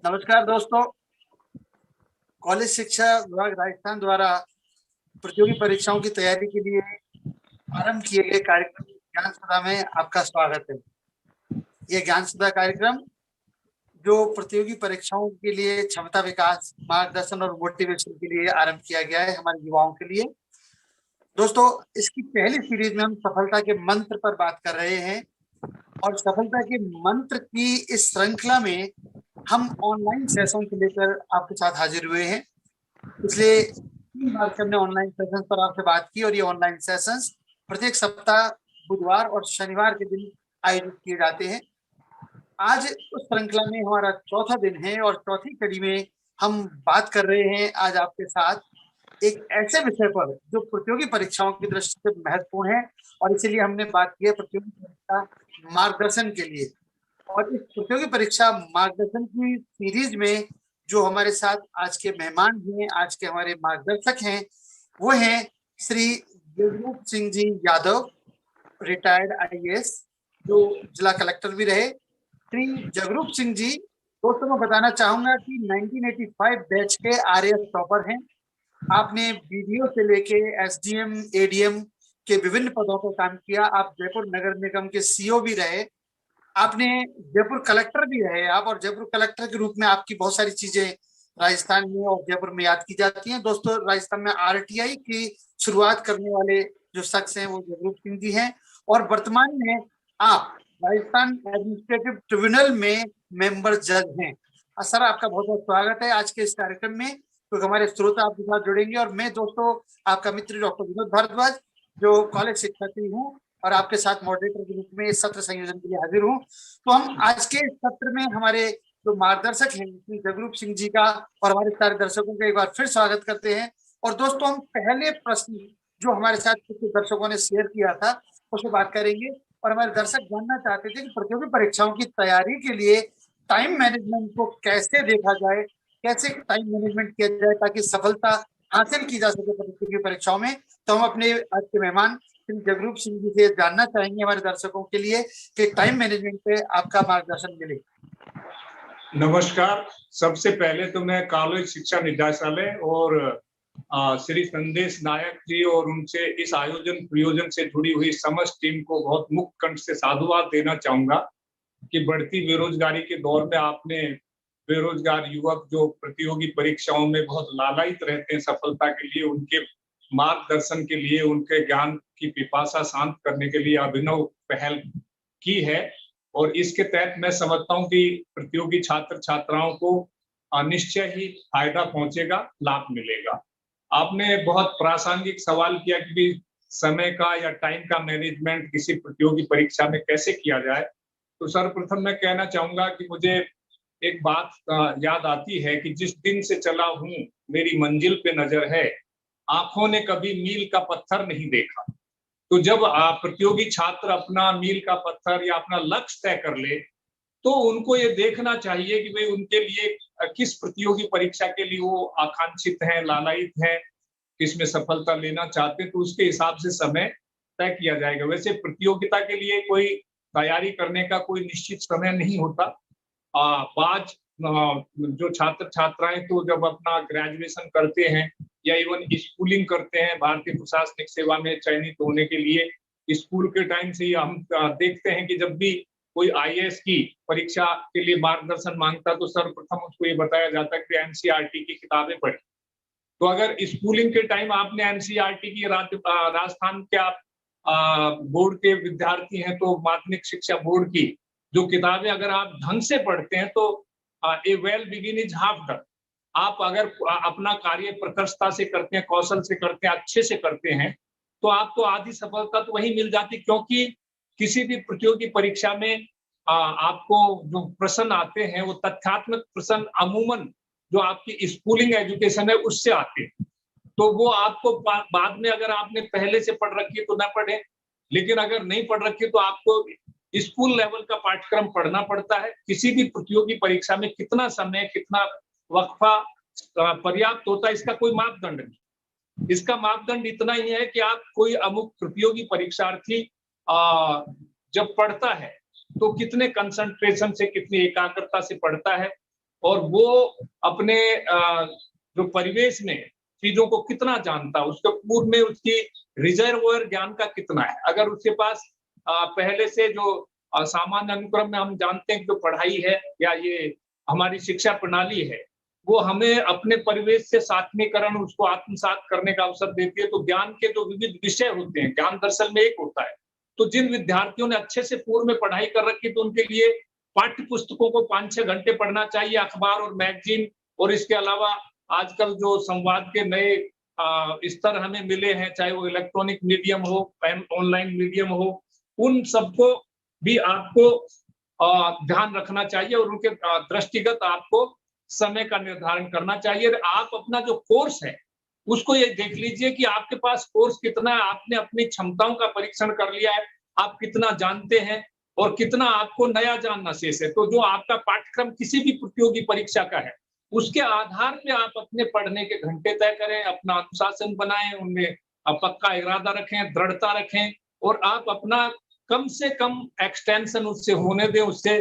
नमस्कार दोस्तों। कॉलेज शिक्षा विभाग राजस्थान द्वारा प्रतियोगी परीक्षाओं की तैयारी के लिए आरंभ किए गए कार्यक्रम ज्ञान सुधा में आपका स्वागत है। यह ज्ञान सुधा कार्यक्रम जो प्रतियोगी परीक्षाओं के लिए क्षमता विकास, मार्गदर्शन और मोटिवेशन के लिए आरंभ किया गया है हमारे युवाओं के लिए। दोस्तों, इसकी पहली सीरीज में हम सफलता के मंत्र पर बात कर रहे हैं और सफलता के मंत्र की इस श्रृंखला में हम ऑनलाइन सेशन को लेकर आपके साथ हाजिर हुए हैं। पिछले 3 बार से हमने ऑनलाइन सेशन पर आपसे बात की और ये ऑनलाइन सेशंस प्रत्येक सप्ताह बुधवार और शनिवार के दिन आयोजित किए जाते हैं। आज उस श्रृंखला में हमारा चौथा दिन है और चौथी कड़ी में हम बात कर रहे हैं आज आपके साथ एक ऐसे विषय पर जो प्रतियोगी परीक्षाओं की दृष्टि से महत्वपूर्ण है और इसीलिए हमने बात की है प्रतियोगी परीक्षा मार्गदर्शन के लिए। और इस प्रतियोगी परीक्षा मार्गदर्शन की सीरीज में जो हमारे साथ आज के मेहमान हैं, आज के हमारे मार्गदर्शक हैं, वो हैं श्री जगरूप सिंह जी यादव, रिटायर्ड आईएएस, जो जिला कलेक्टर भी रहे। श्री जगरूप सिंह जी, दोस्तों मैं बताना चाहूंगा कि 1985 बैच के आरएएस टॉपर हैं। आपने बीडीओ से लेके एसडीएम, एडीएम के विभिन्न पदों पर काम किया। आप जयपुर नगर निगम के सीओ भी रहे, आपने जयपुर कलेक्टर भी रहे आप, और जयपुर कलेक्टर के रूप में आपकी बहुत सारी चीजें राजस्थान में और जयपुर में याद की जाती हैं। दोस्तों, राजस्थान में आरटीआई की शुरुआत करने वाले जो शख्स हैं वो जगरूप सिंह जी हैं और वर्तमान में आप राजस्थान एडमिनिस्ट्रेटिव ट्रिब्यूनल में मेंबर जज हैं। सर, आपका बहुत बहुत स्वागत है आज के इस कार्यक्रम में। तो हमारे श्रोता आपके साथ जुड़ेंगे और मैं दोस्तों आपका मित्र डॉक्टर विनोद भारद्वाज, जो कॉलेज शिक्षार्थी हूँ और आपके साथ मॉडरेटर के रूप में इस सत्र संयोजन के लिए हाजिर हूँ। तो हम आज के सत्र में हमारे जो मार्गदर्शक हैं श्री जगरूप सिंह जी का और हमारे सारे दर्शकों का एक बार फिर स्वागत करते हैं। और दोस्तों, हम पहले प्रश्न जो हमारे साथ कुछ दर्शकों ने शेयर किया था उस पर बात करेंगे। और हमारे दर्शक जानना चाहते थे कि प्रतियोगी परीक्षाओं की तैयारी के लिए टाइम मैनेजमेंट को कैसे देखा जाए, कैसे टाइम मैनेजमेंट किया जाए ताकि सफलता हासिल की जा सके प्रतियोगी परीक्षाओं में। तो हम अपने आज के मेहमान श्री जगरूप सिंह जी से जानना चाहेंगे हमारे दर्शकों के लिए कि टाइम मैनेजमेंट पे आपका मार्गदर्शन मिले। नमस्कार। सबसे पहले तो मैं कॉलेज शिक्षा निदेशालय और श्री संदेश नायक जी और उनसे इस आयोजन प्रयोजन से जुड़ी हुई समस्त टीम को बहुत मुक्त कंठ से साधुवाद देना चाहूंगा कि बढ़ती बेरोजगारी के दौर में आपने बेरोजगार युवक जो प्रतियोगी परीक्षाओं में बहुत लालायित रहते हैं सफलता के लिए, उनके मार्गदर्शन के लिए, उनके ज्ञान की पिपासा शांत करने के लिए अभिनव पहल की है। और इसके तहत मैं समझता हूं कि प्रतियोगी छात्र छात्राओं को निश्चय ही फायदा पहुंचेगा, लाभ मिलेगा। आपने बहुत प्रासंगिक सवाल किया कि समय का या टाइम का मैनेजमेंट किसी प्रतियोगी परीक्षा में कैसे किया जाए। तो सर्वप्रथम मैं कहना चाहूंगा कि मुझे एक बात याद आती है कि जिस दिन से चला हूं मेरी मंजिल पे नजर है, आंखों ने कभी मील का पत्थर नहीं देखा। तो जब प्रतियोगी छात्र अपना मील का पत्थर या अपना लक्ष्य तय कर ले तो उनको ये देखना चाहिए कि भाई उनके लिए किस प्रतियोगी परीक्षा के लिए वो आकांक्षित हैं, लालायित हैं, किसमें सफलता लेना चाहते हैं, तो उसके हिसाब से समय तय किया जाएगा। वैसे प्रतियोगिता के लिए कोई तैयारी करने का कोई निश्चित समय नहीं होता। बाज जो छात्र छात्राएं तो जब अपना ग्रेजुएशन करते हैं या इवन स्कूलिंग करते हैं, भारतीय प्रशासनिक सेवा में चयनित होने के लिए स्कूल के टाइम से ही हम देखते हैं कि जब भी कोई आईएएस की परीक्षा के लिए मार्गदर्शन मांगता तो सर्वप्रथम उसको ये बताया जाता है कि एनसीईआरटी की किताबें पढ़ी। तो अगर स्कूलिंग के टाइम आपने एनसीईआरटी की राजस्थान के आप बोर्ड के विद्यार्थी हैं तो माध्यमिक शिक्षा बोर्ड की जो किताबें अगर आप ढंग से पढ़ते हैं तो a well begin is half done. आप अगर अपना कार्य प्रखरता से करते हैं, कौशल से करते हैं, अच्छे से करते हैं तो आपको आधी सफलता तो वही मिल जाती। क्योंकि किसी भी प्रतियोगी परीक्षा में आपको जो प्रश्न आते हैं वो तथ्यात्मक प्रश्न अमूमन जो आपकी स्कूलिंग एजुकेशन है उससे आते हैं। तो वो आपको बाद में अगर आपने पहले से पढ़ रखी है तो ना पढ़े, लेकिन अगर नहीं पढ़ रखी तो आपको स्कूल लेवल का पाठ्यक्रम पढ़ना पड़ता है। किसी भी प्रतियोगी परीक्षा में कितना समय, कितना वक्फा पर्याप्त होता है इसका कोई मापदंड नहीं। इसका मापदंड इतना ही है कि आप कोई अमुक प्रतियोगी परीक्षार्थी जब पढ़ता है तो कितने कंसंट्रेशन से, कितनी एकाग्रता से पढ़ता है और वो अपने जो परिवेश में चीजों को कितना जानता है, उसके पूर्व में उसकी रिजर्वोयर ज्ञान का कितना है। अगर उसके पास पहले से जो सामान्य अनुक्रम में हम जानते हैं कि जो पढ़ाई है या ये हमारी शिक्षा प्रणाली है, वो हमें अपने परिवेश से सात्मीकरण, उसको आत्मसात करने का अवसर देती है। तो ज्ञान के जो विविध विषय होते हैं, ज्ञान दर्शन में एक होता है। तो जिन विद्यार्थियों ने अच्छे से पूर्व में पढ़ाई कर रखी, तो उनके लिए पाठ्य पुस्तकों को 5-6 घंटे पढ़ना चाहिए, अखबार और मैगजीन, और इसके अलावा आजकल जो संवाद के नए स्तर हमें मिले हैं, चाहे वो इलेक्ट्रॉनिक मीडियम हो, ऑनलाइन मीडियम हो, उन सबको भी आपको ध्यान रखना चाहिए और उनके दृष्टिगत आपको समय का निर्धारण करना चाहिए। आप अपना जो कोर्स है उसको ये देख लीजिए कि आपके पास कोर्स कितना है, आपने अपनी क्षमताओं का परीक्षण कर लिया है, आप कितना जानते हैं और कितना आपको नया जानना शेष है। तो जो आपका पाठ्यक्रम किसी भी प्रतियोगी परीक्षा का है, उसके आधार पे आप अपने पढ़ने के घंटे तय करें, अपना अनुशासन बनाएं, उनमें पक्का इरादा रखें, दृढ़ता रखें, और आप अपना कम से कम एक्सटेंशन उससे होने दें। उससे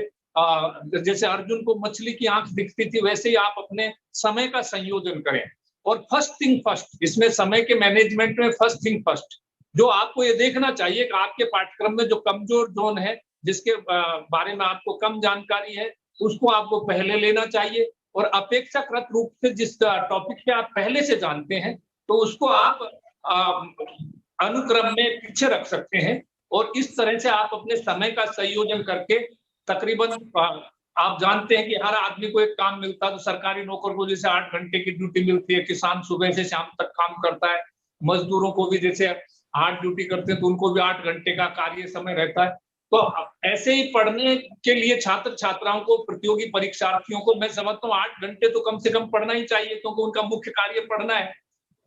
जैसे अर्जुन को मछली की आंख दिखती थी, वैसे ही आप अपने समय का संयोजन करें। और फर्स्ट थिंग फर्स्ट, इसमें समय के मैनेजमेंट में फर्स्ट थिंग फर्स्ट, जो आपको ये देखना चाहिए कि आपके पाठ्यक्रम में जो कमजोर जोन है, जिसके बारे में आपको कम जानकारी है, उसको आपको पहले लेना चाहिए। और अपेक्षाकृत रूप से जिस टॉपिक पे आप पहले से जानते हैं, तो उसको आप अनुक्रम में पीछे रख सकते हैं। और इस तरह से आप अपने समय का संयोजन करके तकरीबन आप जानते हैं कि हर आदमी को एक काम मिलता है, तो सरकारी नौकर को जैसे 8 घंटे की ड्यूटी मिलती है, किसान सुबह से शाम तक काम करता है, मजदूरों को भी जैसे 8 ड्यूटी करते हैं तो उनको भी 8 घंटे का कार्य समय रहता है। तो ऐसे ही पढ़ने के लिए छात्र छात्राओं को, प्रतियोगी परीक्षार्थियों को मैं समझता हूँ 8 घंटे तो कम से कम पढ़ना ही चाहिए, क्योंकि उनका मुख्य कार्य पढ़ना है।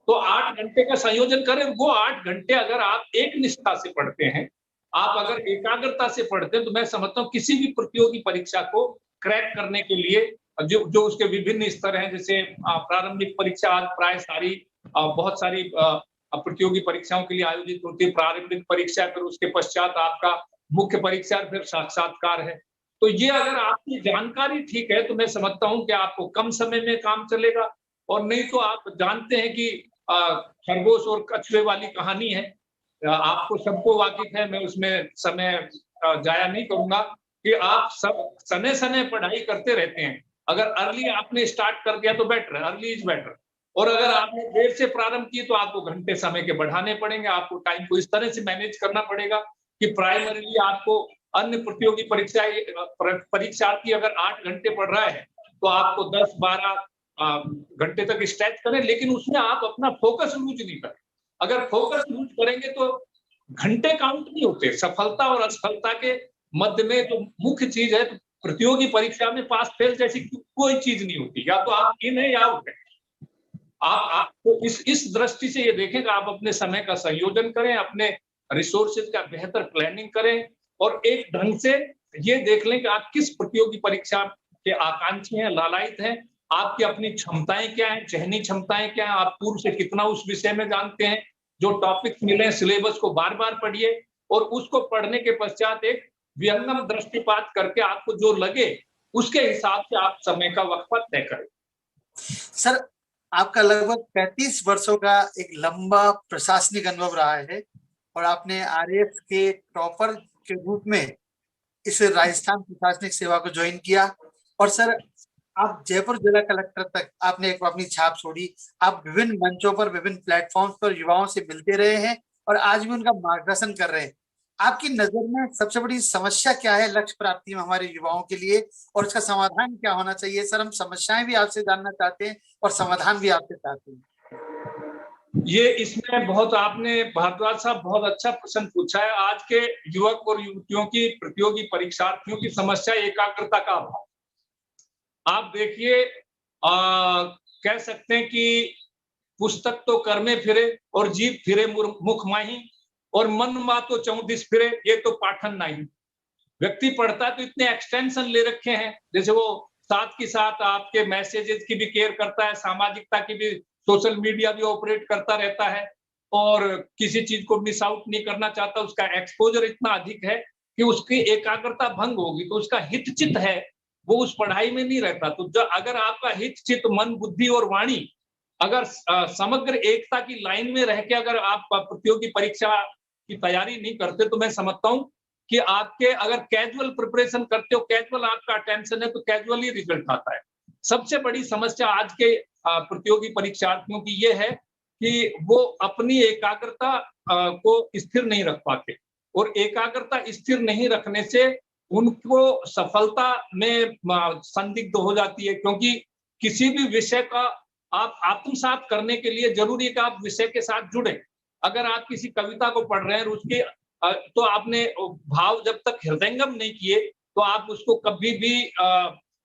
तो 8 घंटे का संयोजन करें। वो 8 घंटे अगर आप एक निष्ठा से पढ़ते हैं, आप अगर एकाग्रता से पढ़ते हैं, तो मैं समझता हूँ किसी भी प्रतियोगी परीक्षा को क्रैक करने के लिए जो उसके विभिन्न स्तर हैं, जैसे प्रारंभिक परीक्षा आज प्राय सारी बहुत सारी प्रतियोगी परीक्षाओं के लिए आयोजित होती है। प्रारंभिक परीक्षा, फिर उसके पश्चात आपका मुख्य परीक्षा, फिर साक्षात्कार है। तो ये अगर आपकी जानकारी ठीक है, तो मैं समझता हूँ कि आपको कम समय में काम चलेगा। और नहीं तो आप जानते हैं कि खरगोश और कछुए वाली कहानी है, आपको सबको वाकिफ है, मैं उसमें समय जाया नहीं करूंगा, कि आप सब सने सने पढ़ाई करते रहते हैं। अगर अर्ली आपने स्टार्ट कर दिया तो बेटर है, अर्ली इज बेटर। और अगर आपने देर से प्रारंभ की तो आपको घंटे समय के बढ़ाने पड़ेंगे, आपको टाइम को इस तरह से मैनेज करना पड़ेगा कि प्राइमरीली आपको अन्य प्रतियोगी परीक्षार्थी अगर 8 घंटे पढ़ रहा है, तो आपको 10-12 घंटे तक स्ट्रेच करें, लेकिन उसमें आप अपना फोकस लूज नहीं करें। अगर फोकस लूज करेंगे तो घंटे काउंट नहीं होते। सफलता और असफलता के मध्य में जो मुख्य चीज है, तो प्रतियोगी परीक्षा में पास फेल जैसी कोई चीज नहीं होती, या तो आप इन है या आउट है। आप तो इस दृष्टि से ये देखें कि आप अपने समय का संयोजन करें, अपने रिसोर्सेज का बेहतर प्लानिंग करें, और एक ढंग से ये देख लें कि आप किस प्रतियोगी परीक्षा के आकांक्षी हैं, लालायित हैं, आपकी अपनी क्षमताएं क्या हैं, चयनी क्षमताएं क्या हैं, आप पूर्व से कितना उस विषय में जानते हैं। जो टॉपिक्स मिले, सिलेबस को बार बार पढ़िए, और उसको पढ़ने के पश्चात एक विहंगम दृष्टिपात करके आपको जो लगे उसके हिसाब से आप समय का वक्फा तय करें। सर, आपका लगभग 35 वर्षों का एक लंबा प्रशासनिक अनुभव रहा है, और आपने आरएएफ के टॉपर के रूप में इस राजस्थान प्रशासनिक सेवा को ज्वाइन किया। और सर, आप जयपुर जिला कलेक्टर तक आपने एक अपनी छाप छोड़ी। आप विभिन्न मंचों पर, विभिन्न प्लेटफॉर्म्स पर युवाओं से मिलते रहे हैं और आज भी उनका मार्गदर्शन कर रहे हैं। आपकी नजर में सबसे बड़ी समस्या क्या है लक्ष्य प्राप्ति में हमारे युवाओं के लिए, और इसका समाधान क्या होना चाहिए? सर, हम समस्याएं भी आपसे जानना चाहते हैं और समाधान भी आपसे चाहते हैं। ये इसमें बहुत आपने, भारद्वाज साहब, बहुत अच्छा प्रश्न पूछा है। आज के युवक और युवतियों की, प्रतियोगी परीक्षार्थियों की समस्या एकाग्रता का अभाव। आप देखिए, कह सकते हैं कि पुस्तक तो कर में फिरे और जीभ फिरे मुख माही, और मन मा तो 34 फिरे, ये तो पाठन नहीं। व्यक्ति पढ़ता है तो इतने एक्सटेंशन ले रखे हैं, जैसे वो साथ के साथ आपके मैसेजेस की भी केयर करता है, सामाजिकता की भी, सोशल मीडिया भी ऑपरेट करता रहता है, और किसी चीज को मिस आउट नहीं करना चाहता। उसका एक्सपोजर इतना अधिक है कि उसकी एकाग्रता भंग होगी, तो उसका हितचित है वो उस पढ़ाई में नहीं रहता। तो अगर आपका हित चित मन बुद्धि और वाणी अगर समग्र एकता की लाइन में रह के अगर आप प्रतियोगी परीक्षा की तैयारी नहीं करते, तो मैं समझता हूं कि आपके अगर कैजुअल प्रिपरेशन करते हो, कैजुअल आपका अटेंशन है, तो कैजुअल ही रिजल्ट आता है। सबसे बड़ी समस्या आज के प्रतियोगी परीक्षार्थियों की ये है कि वो अपनी एकाग्रता को स्थिर नहीं रख पाते, और एकाग्रता स्थिर नहीं रखने से उनको सफलता में संदिग्ध हो जाती है, क्योंकि किसी भी विषय का आप आत्मसात करने के लिए जरूरी है कि आप विषय के साथ जुड़े। अगर आप किसी कविता को पढ़ रहे हैं उसके तो आपने भाव जब तक हृदयंगम नहीं किए, तो आप उसको कभी भी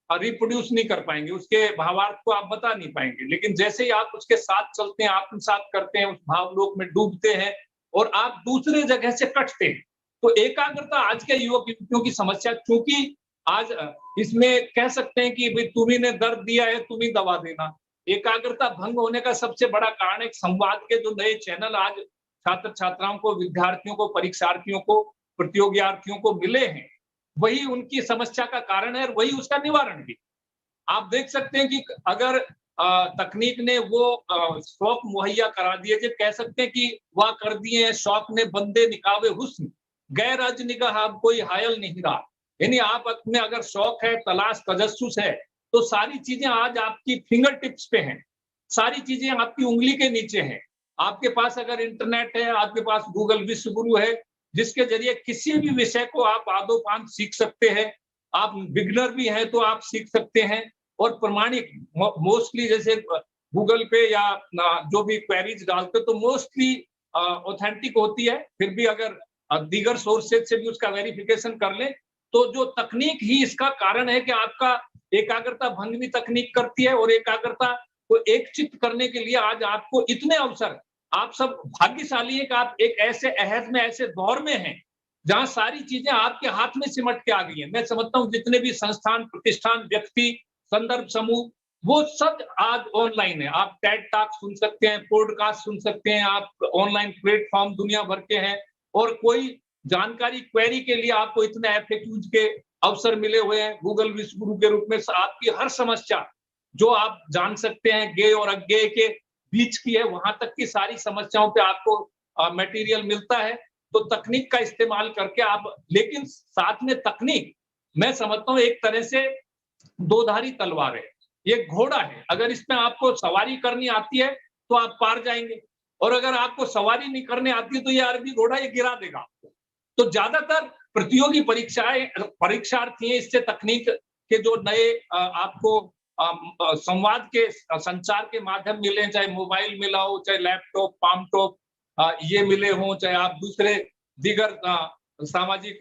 रिप्रोड्यूस नहीं कर पाएंगे, उसके भावार्थ को आप बता नहीं पाएंगे। लेकिन जैसे ही आप उसके साथ चलते हैं, आत्मसात करते हैं, उस भावलोक में डूबते हैं और आप दूसरे जगह से कटते हैं, तो एकाग्रता आज के युवक युवतियों की समस्या, क्योंकि आज इसमें कह सकते हैं कि भाई तुम्ही ने दर्द दिया है, तुम ही दवा देना। एकाग्रता भंग होने का सबसे बड़ा कारण एक संवाद के जो नए चैनल आज छात्र छात्राओं को, विद्यार्थियों को, परीक्षार्थियों को, प्रतियोगियार्थियों को मिले हैं, वही उनकी समस्या का कारण है और वही उसका निवारण भी। आप देख सकते हैं कि अगर तकनीक ने वो शौक मुहैया करा दिए, जो कह सकते हैं कि वाह कर दिए हैं शौक ने बंदे निकावे हुस्न, गैर अज निगाह अब कोई हायल नहीं रहा। यानी आप में अगर शौक है, तलाश तजस्सुस है, तो सारी चीजें आज आपकी फिंगर टिप्स पे हैं, सारी चीजें आपकी उंगली के नीचे हैं। आपके पास अगर इंटरनेट है, आपके पास गूगल विश्व गुरु है, जिसके जरिए किसी भी विषय को आप आदोपांत सीख सकते हैं। आप बिगनर भी हैं तो आप सीख सकते हैं, और प्रमाणिक मोस्टली जैसे गूगल पे या जो भी क्वेरीज डालते तो मोस्टली ऑथेंटिक होती है। फिर भी अगर दीगर सोर्सेज से भी उसका वेरिफिकेशन कर लें, तो जो तकनीक ही इसका कारण है कि आपका एकाग्रता भंग भी तकनीक करती है, और एकाग्रता को एकचित्त करने के लिए आज आपको इतने अवसर, आप सब भाग्यशाली हैं कि आप एक ऐसे अहद में, ऐसे दौर में हैं जहां सारी चीजें आपके हाथ में सिमट के आ गई हैं। मैं समझता हूं जितने भी संस्थान, प्रतिष्ठान, व्यक्ति, संदर्भ समूह, वो सब आज ऑनलाइन है। आप टेड टॉक सुन सकते हैं, पॉडकास्ट सुन सकते हैं, आप ऑनलाइन प्लेटफॉर्म दुनिया भर के हैं, और कोई जानकारी क्वेरी के लिए आपको इतने एफएक्यूज के अवसर मिले हुए हैं गूगल विश्व गुरु के रूप में। आपकी हर समस्या जो आप जान सकते हैं, ज्ञेय और अज्ञेय के बीच की है, वहां तक की सारी समस्याओं पे आपको मटेरियल मिलता है। तो तकनीक का इस्तेमाल करके आप, लेकिन साथ में तकनीक, मैं समझता हूँ एक तरह से दोधारी तलवार है, ये घोड़ा है। अगर इसमें आपको सवारी करनी आती है तो आप पार जाएंगे, और अगर आपको सवारी नहीं करने आती है तो ये अरबी घोड़ा ये गिरा देगा आपको। तो ज्यादातर प्रतियोगी परीक्षार्थी हैं, इससे तकनीक के जो नए आपको संवाद के संचार के माध्यम मिले, चाहे मोबाइल मिला हो, चाहे लैपटॉप, पामटॉप ये मिले हों, चाहे आप दूसरे दीगर सामाजिक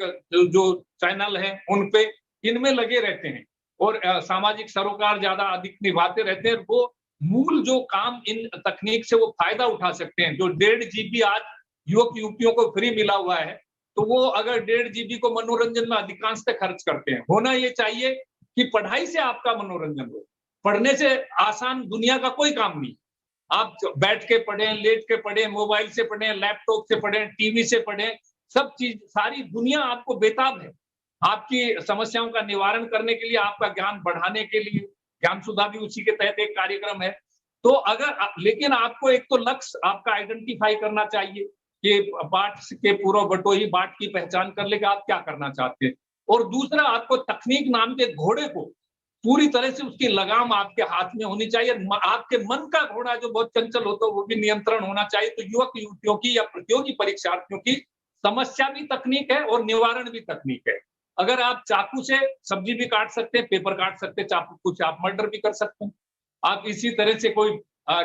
जो चैनल हैं उन पे, इनमें लगे रहते हैं और सामाजिक सरोकार ज्यादा अधिक निभाते रहते हैं। वो मूल जो काम इन तकनीक से वो फायदा उठा सकते हैं। जो 1.5 GB आज युवक युवतियों को फ्री मिला हुआ है, तो वो अगर 1.5 GB को मनोरंजन में अधिकांशतः खर्च करते हैं। होना ये चाहिए कि पढ़ाई से आपका मनोरंजन हो। पढ़ने से आसान दुनिया का कोई काम नहीं। आप बैठ के पढ़ें, लेट के पढ़ें, मोबाइल से पढ़ें, लैपटॉप से पढ़ें, टीवी से पढ़ें, सब चीज, सारी दुनिया आपको बेताब है आपकी समस्याओं का निवारण करने के लिए, आपका ज्ञान बढ़ाने के लिए। ज्ञान सुधा भी उसी के तहत एक कार्यक्रम है। तो अगर लेकिन आपको एक तो लक्ष्य आपका आइडेंटिफाई करना चाहिए कि बाट के पूर्व बटोही बाट की पहचान कर ले कि आप क्या करना चाहते हैं। और दूसरा, आपको तकनीक नाम के घोड़े को पूरी तरह से उसकी लगाम आपके हाथ में होनी चाहिए। आपके मन का घोड़ा जो बहुत चंचल होता है वो भी नियंत्रण होना चाहिए। तो युवक युवतियों की या प्रतियोगी परीक्षार्थियों की समस्या भी तकनीक है और निवारण भी तकनीक है। अगर आप चाकू से सब्जी भी काट सकते हैं, पेपर काट सकते हैं, चाकू से आप मर्डर भी कर सकते हैं। आप इसी तरह से कोई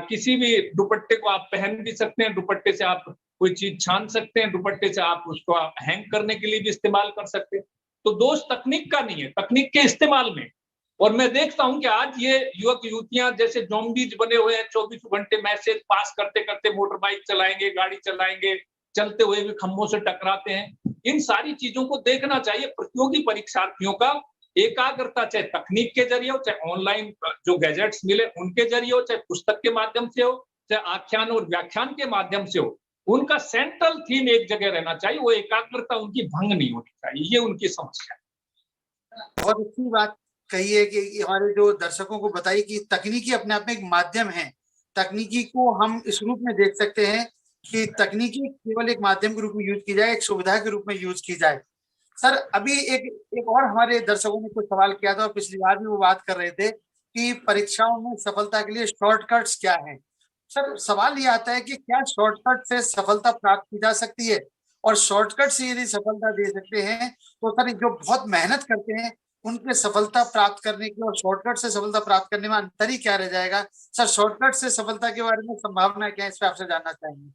किसी भी दुपट्टे को आप पहन भी सकते हैं, दुपट्टे से आप कोई चीज छान सकते हैं, दुपट्टे से आप उसको हैंग करने के लिए भी इस्तेमाल कर सकते हैं। तो दोष तकनीक का नहीं है, तकनीक के इस्तेमाल में। और मैं देखता हूं कि आज ये युवक युवतियां जैसे ज़ॉम्बीज बने हुए हैं, 24 घंटे मैसेज पास करते करते मोटर बाइक चलाएंगे, गाड़ी चलाएंगे, चलते हुए भी खंभों से टकराते हैं। इन सारी चीजों को देखना चाहिए। प्रतियोगी परीक्षार्थियों का एकाग्रता चाहे तकनीक के जरिए हो, चाहे ऑनलाइन जो गैजेट्स मिले उनके जरिए हो, चाहे पुस्तक के माध्यम से हो, चाहे आख्यान और व्याख्यान के माध्यम से हो, उनका सेंट्रल थीम एक जगह रहना चाहिए। वो एकाग्रता उनकी भंग नहीं होनी चाहिए, ये उनकी समस्या है। बहुत अच्छी बात कहिए कि हमारे जो दर्शकों को बताइए कि तकनीकी अपने आप में एक माध्यम है, तकनीकी को हम इस रूप में देख सकते हैं कि तकनीकी केवल एक माध्यम के रूप में यूज की जाए, एक सुविधा के रूप में यूज की जाए। सर अभी एक और हमारे दर्शकों ने कुछ सवाल किया था और पिछली बार भी वो बात कर रहे थे कि परीक्षाओं में सफलता के लिए शॉर्टकट्स क्या हैं। सर सवाल ये आता है कि क्या शॉर्टकट से सफलता प्राप्त की जा सकती है, और शॉर्टकट से यदि सफलता दे सकते हैं तो सर जो बहुत मेहनत करते हैं उनके सफलता प्राप्त करने की और शॉर्टकट से सफलता प्राप्त करने में अंतर ही क्या रह जाएगा। सर शॉर्टकट से सफलता के बारे में संभावना क्या है, इस पर आपसे जानना चाहेंगे।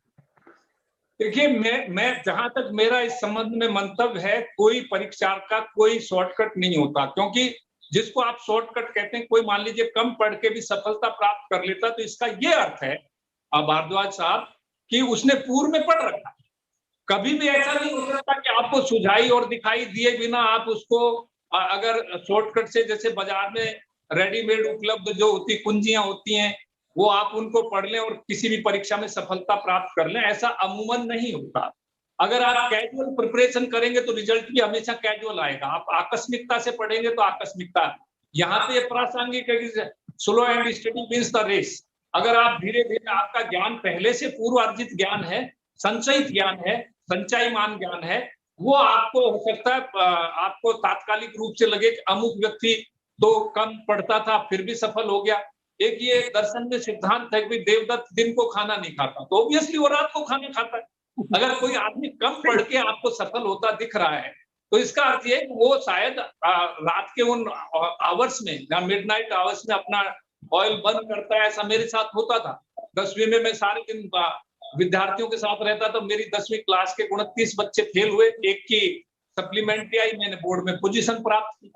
देखिए, मैं जहां तक मेरा इस संबंध में मंतव्य है, कोई परीक्षा का कोई शॉर्टकट नहीं होता, क्योंकि जिसको आप शॉर्टकट कहते हैं, कोई मान लीजिए कम पढ़ के भी सफलता प्राप्त कर लेता, तो इसका ये अर्थ है भारद्वाज साहब कि उसने पूर्व में पढ़ रखा। कभी भी ऐसा नहीं हो सकता कि आपको सुझाई और दिखाई दिए बिना आप उसको अगर शॉर्टकट से, जैसे बाजार में रेडीमेड उपलब्ध जो होती कुंजियां होती हैं, वो आप उनको पढ़ लें और किसी भी परीक्षा में सफलता प्राप्त कर लें, ऐसा अमूमन नहीं होता। अगर आप कैजुअल प्रिपरेशन करेंगे तो रिजल्ट भी हमेशा कैजुअल आएगा। आप आकस्मिकता से पढ़ेंगे तो आकस्मिकता। यहाँ पे ये प्रासंगिक है कि slow and steady wins the race. अगर आप धीरे धीरे, आपका ज्ञान पहले से पूर्व अर्जित ज्ञान है, संचयित ज्ञान है, संचयमान ज्ञान है, वो आपको हो सकता है आपको तात्कालिक रूप से लगे कि अमुक व्यक्ति तो कम पढ़ता था फिर भी सफल हो गया। एक ये दर्शन में सिद्धांत है कि देवदत्त दिन को खाना नहीं खाता, तो ऑब्वियसली वो रात को खाना खाता है। अगर कोई आदमी कम पढ़ के आपको सफल होता दिख रहा है, तो इसका अर्थ ये कि वो शायद रात के उन आवर्स में या मिडनाइट आवर्स में अपना ऑयल बर्न करता है। ऐसा मेरे साथ होता था। 10वीं में मैं सारे दिन विद्यार्थियों के साथ रहता, तो मेरी 10वीं क्लास के 29 बच्चे फेल हुए, एक की सप्लीमेंट्री आई, मैंने बोर्ड में पोजीशन प्राप्त की।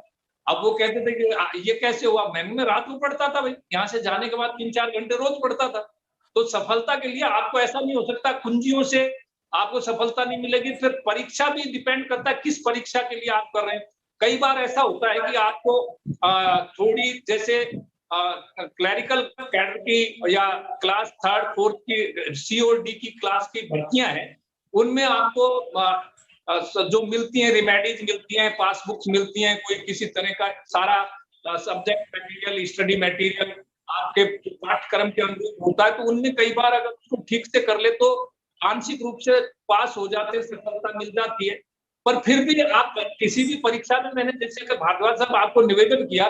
अब वो कहते थे कि ये कैसे हुआ? मैं रात को पढ़ता था भाई, यहाँ से जाने के बाद 3-4 घंटे रोज पढ़ता था। तो सफलता के लिए आपको ऐसा नहीं हो सकता कुंजियों से आपको सफलता नहीं मिलेगी। फिर परीक्षा भी डिपेंड करता है किस परीक्षा के लिए आप कर रहे हैं। कई बार ऐसा होता है कि आपको थोड़ी, जैसे क्लरिकल कैडर की या क्लास 3rd 4th की COD की क्लास की भर्तियां हैं, उनमें आपको जो मिलती हैं, रिमेडीज मिलती हैं, पासबुक्स मिलती हैं, कोई किसी तरह का सारा सब्जेक्ट मटेरियल, स्टडी मटेरियल आपके पाठ्यक्रम के अनुरूप होता है। तो उनमें कई बार अगर उसको ठीक से कर ले तो आंशिक रूप से पास हो जाते, सफलता मिल जाती है। पर फिर भी आप किसी भी परीक्षा में, मैंने जैसे कि भारद्वाज साहब आपको निवेदन किया,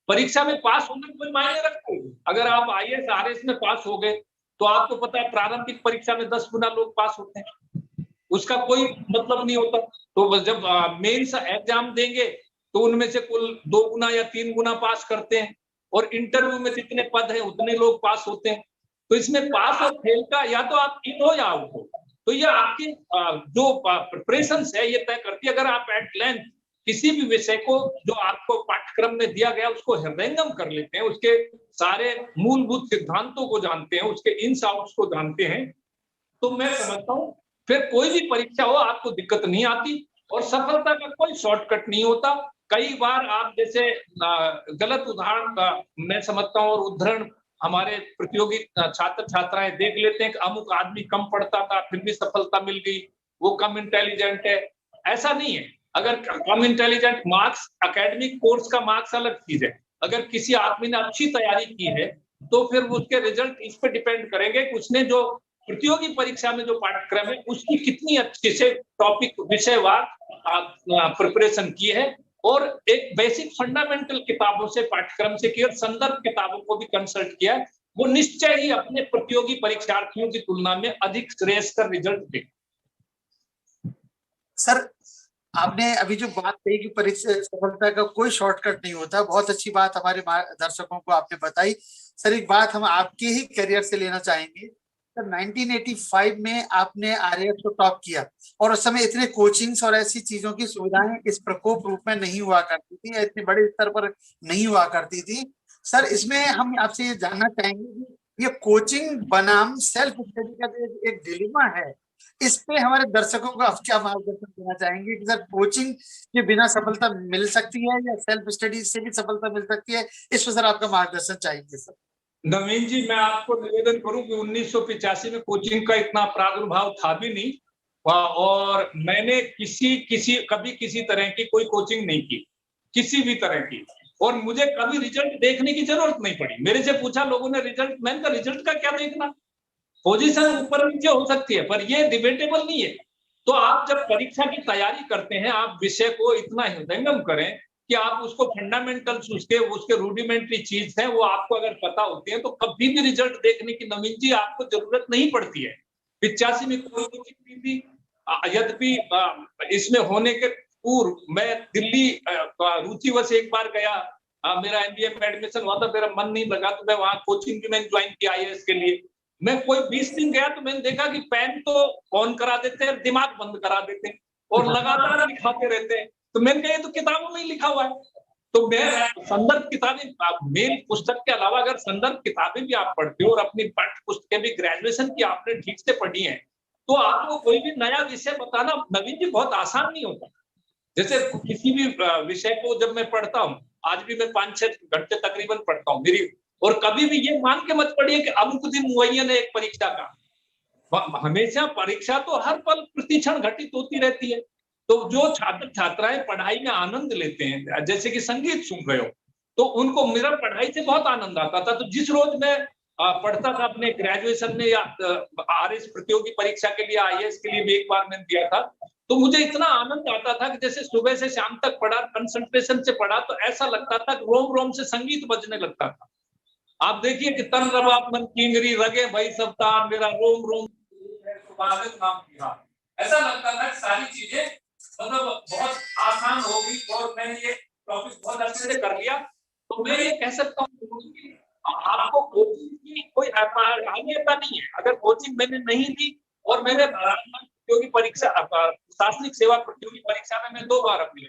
परीक्षा में पास होने कोई मायने रखते हैं। अगर आप IAS RS में पास हो गए तो आपको पता है प्रारंभिक परीक्षा में 10 गुना लोग पास होते हैं, उसका कोई मतलब नहीं होता। तो जब मेंस एग्जाम देंगे तो उनमें से कुल 2 गुना या 3 गुना पास करते हैं, और इंटरव्यू में जितने पद हैं उतने लोग पास होते हैं। तो इसमें पास और फेल का या तो आप इन हो या आउट हो। तो ये आपकी जो प्रिपरेशन है ये तय करती है। अगर आप एट लेंथ किसी भी विषय को जो आपको पाठ्यक्रम में दिया गया उसको हृदयंगम कर लेते हैं, उसके सारे मूलभूत सिद्धांतों को जानते हैं, उसके इन्स आउट्स को जानते हैं, तो मैं समझता हूँ फिर कोई भी परीक्षा हो आपको दिक्कत नहीं आती, और सफलता का कोई शॉर्टकट नहीं होता। कई बार आप जैसे गलत उदाहरण मैं समझता हूँ और उदाहरण हमारे प्रतियोगी छात्र छात्राएं देख लेते हैं कि अमुक आदमी कम पढ़ता था फिर भी सफलता मिल गई, वो कम इंटेलिजेंट है। ऐसा नहीं है। अगर कम इंटेलिजेंट, मार्क्स एकेडमिक कोर्स का मार्क्स अलग चीज है। अगर किसी आदमी ने अच्छी तैयारी की है तो फिर उसके रिजल्ट इस पे डिपेंड करेंगे कि उसने जो प्रतियोगी परीक्षा में जो पाठ्यक्रम है उसकी कितनी अच्छे से टॉपिक विषयवार प्रिपरेशन की है, और एक बेसिक फंडामेंटल किताबों से पाठ्यक्रम से किया, संदर्भ किताबों को भी कंसल्ट किया, वो निश्चय ही अपने प्रतियोगी परीक्षार्थियों की तुलना में अधिक श्रेयस्कर रिजल्ट दे। सर आपने अभी जो बात कही कि परीक्षा सफलता का कोई शॉर्टकट नहीं होता, बहुत अच्छी बात हमारे दर्शकों को आपने बताई। सर एक बात हम आपके ही करियर से लेना चाहेंगे। सर 1985 में आपने RAS को टॉप किया, और उस समय इतने कोचिंग्स और ऐसी चीजों की सुविधाएं इस प्रकोप रूप में नहीं हुआ करती थी, इतने बड़े स्तर पर नहीं हुआ करती थी। सर इसमें हम आपसे ये जानना चाहेंगे कि ये कोचिंग बनाम सेल्फ स्टडी का जो एक डिलेमा है, इस पे हमारे दर्शकों को आप क्या मार्गदर्शन देना चाहेंगे कि सर कोचिंग के बिना सफलता मिल सकती है या सेल्फ स्टडी से भी सफलता मिल सकती है? इस पर सर आपका मार्गदर्शन चाहिए। सर नवीन जी, मैं आपको निवेदन करूं कि 1985 में कोचिंग का इतना प्रादुर्भाव था भी नहीं, और मैंने कभी किसी तरह की कोई कोचिंग नहीं की, किसी भी तरह की। और मुझे कभी रिजल्ट देखने की जरूरत नहीं पड़ी। मेरे से पूछा लोगों ने रिजल्ट, मैंने कहा रिजल्ट का क्या देखना, पोजीशन ऊपर नीचे हो सकती है पर ये डिबेटेबल नहीं है। तो आप जब परीक्षा की तैयारी करते हैं, आप विषय को इतना हृदयंगम करें कि आप उसको फंडामेंटल्स, उसके रूडिमेंट्री चीज है वो आपको अगर पता होती है तो कभी भी रिजल्ट देखने की नवीन जी आपको जरूरत नहीं पड़ती है। 85 में कोई कोचिंग नहीं थी, यद्यपि इसमें होने के पूर्व मैं दिल्ली रुचिवश एक बार गया, मेरा एमबीए में एडमिशन हुआ था, मेरा मन नहीं लगा तो मैं वहां कोचिंग भी मैंने ज्वाइन किया आईएएस के लिए। मैं कोई 20 दिन गया तो मैंने देखा कि पेन तो ऑन करा देते हैं, दिमाग बंद करा देते हैं और लगातार लिखाते रहते हैं। तो मैंने कहा ये तो किताबों में ही लिखा हुआ है। तो मैं संदर्भ किताबें, मेन पुस्तक के अलावा अगर संदर्भ किताबें भी आप पढ़ते हो और अपनी पाठ्य पुस्तकें भी ग्रेजुएशन की आपने ठीक से पढ़ी है, तो आपको कोई भी नया विषय बताना नवीन जी बहुत आसान नहीं होता। जैसे किसी भी विषय को जब मैं पढ़ता हूँ, आज भी मैं 5-6 घंटे तकरीबन पढ़ता हूँ मेरी, और कभी भी ये मान के मत पढ़िए कि अमुक दिन मुअय्यन है एक परीक्षा का। हमेशा परीक्षा तो हर पल प्रतिक्षण घटित होती रहती है। तो जो छात्र छात्राएं पढ़ाई में आनंद लेते हैं, जैसे कि संगीत सुन रहे हो, तो उनको मेरा पढ़ाई से बहुत आनंद आता था। तो जिस रोज मैं पढ़ता था अपने ग्रेजुएशन में या आरएस प्रतियोगी परीक्षा के लिए, आईएएस के लिए भी एक बार मैंने दिया था, तो मुझे इतना आनंद आता था कि जैसे सुबह से शाम तक पढ़ा, कंसंट्रेशन से पढ़ा, तो ऐसा लगता था कि रोम रोम से संगीत बजने लगता था। आप देखिए कि तन रबाब मन कींगरी रगे भई सब तार, मेरा रोम रोम नाम किया, ऐसा लगता था कि सारी चीजें मतलब बहुत आसान होगी और मैंने ये टॉपिक बहुत अच्छे से कर लिया। तो मैं ये कह सकता हूँ कि आपको कोचिंग की कोई अहमियता नहीं है। अगर कोचिंग मैंने नहीं ली और मैंने प्रतियोगी परीक्षा, प्रशासनिक सेवा प्रतियोगी परीक्षा में मैं 2 बार अपनी,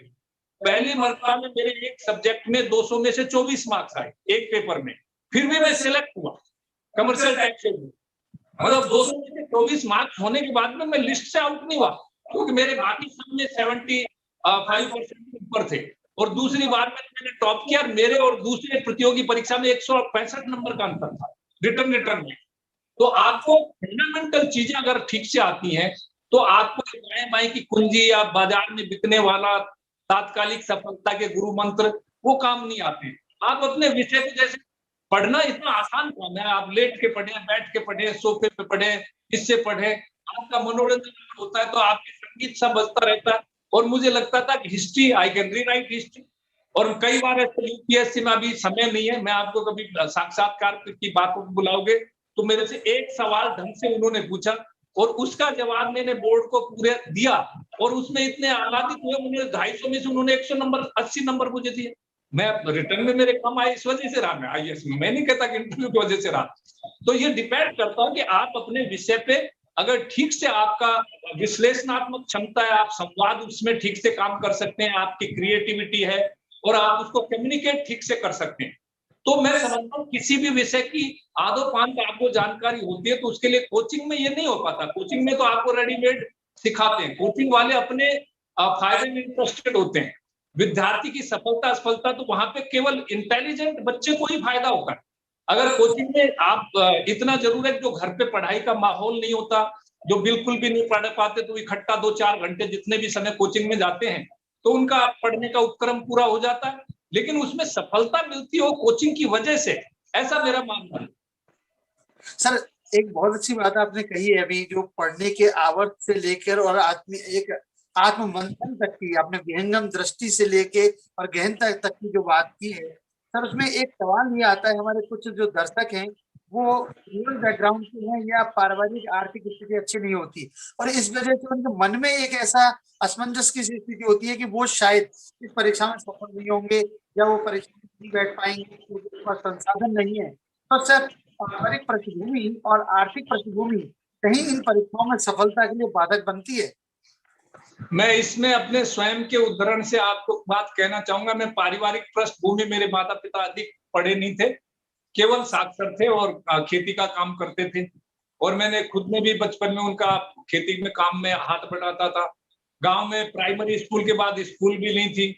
पहली मरतबा में मेरे एक सब्जेक्ट में 200 में से 24 मार्क्स आए एक पेपर में, फिर भी मैं सिलेक्ट हुआ कमर्शियल टैक्स से। मतलब 200 में से 24 मार्क्स होने के बाद में मैं लिस्ट से आउट नहीं हुआ, क्योंकि मेरे बाकी सब में 75% ऊपर थे। और दूसरी बार में मैंने टॉप किया, मेरे और दूसरे प्रतियोगी परीक्षा में 165 नंबर का अंतर था रिटर्न में। तो आपको फंडामेंटल चीजें अगर ठीक से आती हैं तो आपको दाएं बाएं की कुंजी या बाजार में बिकने वाला तात्कालिक सफलता के गुरु मंत्र वो काम नहीं आते। आप अपने विषय को, जैसे पढ़ना इतना आसान काम है, आप लेट के पढ़े, बैठ के पढ़े, सोफे पे पढ़े, इससे पढ़े, आपका मनोरंजन होता है, तो आपके संगीत सब बजता रहता है। और मुझे लगता था कि history, I can rewrite history. और कई बार ऐसे यूपीएससी में अभी समय नहीं है, मैं आपको कभी साक्षात्कार की बातों को बुलाओगे तो मेरे से एक सवाल ढंग से उन्होंने पूछा और उसका जवाब मैंने बोर्ड को पूरे दिया, और उसमें इतने आह्लादित हुए, उन्होंने 250 में से उन्होंने 100 नंबर, 80 नंबर मुझे दिए। मैं रिटर्न में मेरे कम आए, इस वजह से रहा मैं आईएएस में, मैं नहीं कहता कि इंटरव्यू की वजह से रहा। तो ये डिपेंड करता है कि आप अपने विषय पे अगर ठीक से आपका विश्लेषणात्मक क्षमता है, आप संवाद उसमें ठीक से काम कर सकते हैं, आपकी क्रिएटिविटी है और आप उसको कम्युनिकेट ठीक से कर सकते हैं, तो मैं समझता हूँ किसी भी विषय की आदो पांच आपको जानकारी होती है। तो उसके लिए कोचिंग में ये नहीं हो पाता। कोचिंग में तो आपको रेडीमेड सिखाते हैं, कोचिंग वाले अपने फायदे में इंटरेस्टेड होते हैं। विद्यार्थी की सफलता असफलता तो वहां पे केवल इंटेलिजेंट बच्चे को ही फायदा होगा। अगर कोचिंग में आप इतना जरूर है, जो घर पे पढ़ाई का माहौल नहीं होता, जो बिल्कुल भी नहीं पढ़ पाते, तो इकट्ठा 2-4 घंटे जितने भी समय कोचिंग में जाते हैं तो उनका पढ़ने का उपक्रम पूरा हो जाता है, लेकिन उसमें सफलता मिलती हो कोचिंग की वजह से, ऐसा मेरा मानना है। सर, एक बहुत अच्छी बात आपने कही है अभी, जो पढ़ने के आवर्त से लेकर और आत्म मंथन तक की आपने विहंगम दृष्टि से लेके और गहनता तक की जो बात की है सर, उसमें एक सवाल ये आता है, हमारे कुछ जो दर्शक हैं वो रूरल बैकग्राउंड के हैं या पारिवारिक आर्थिक स्थिति अच्छी नहीं होती, और इस वजह से उनके मन में एक ऐसा असमंजस की स्थिति होती है कि वो शायद इस परीक्षा में सफल नहीं होंगे या वो परीक्षा में नहीं बैठ पाएंगे क्योंकि उनके पास संसाधन नहीं है। तो सर, पारिवारिक पृष्ठभूमि और आर्थिक पृष्ठभूमि कहीं इन परीक्षाओं में सफलता के लिए बाधक बनती है? मैं इसमें अपने स्वयं के उदाहरण से आपको बात कहना चाहूंगा। मैं पारिवारिक पृष्ठभूमि, मेरे माता पिता अधिक पढ़े नहीं थे, केवल साक्षर थे और खेती का काम करते थे, और मैंने खुद में भी बचपन में उनका खेती में काम में हाथ बटाता था। गांव में प्राइमरी स्कूल के बाद स्कूल भी नहीं थी,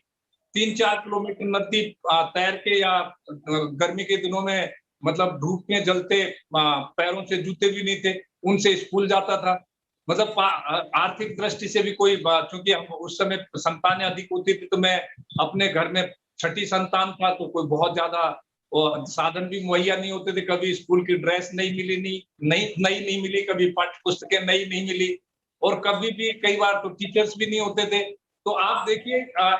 3-4 किलोमीटर नदी तैर के या गर्मी के दिनों में मतलब धूप में जलते पैरों से जूते भी नहीं थे, उनसे स्कूल जाता था। मतलब आर्थिक दृष्टि से भी कोई, क्योंकि हम उस समय संतानें अधिक होती थी, तो मैं अपने घर में छठी संतान था तो कोई बहुत ज्यादा साधन भी मुहैया नहीं होते थे, कभी स्कूल की ड्रेस नहीं मिली, नहीं मिली, कभी पाठ्य पुस्तकें नहीं मिली, और कभी भी कई बार तो टीचर्स भी नहीं होते थे। तो आप देखिए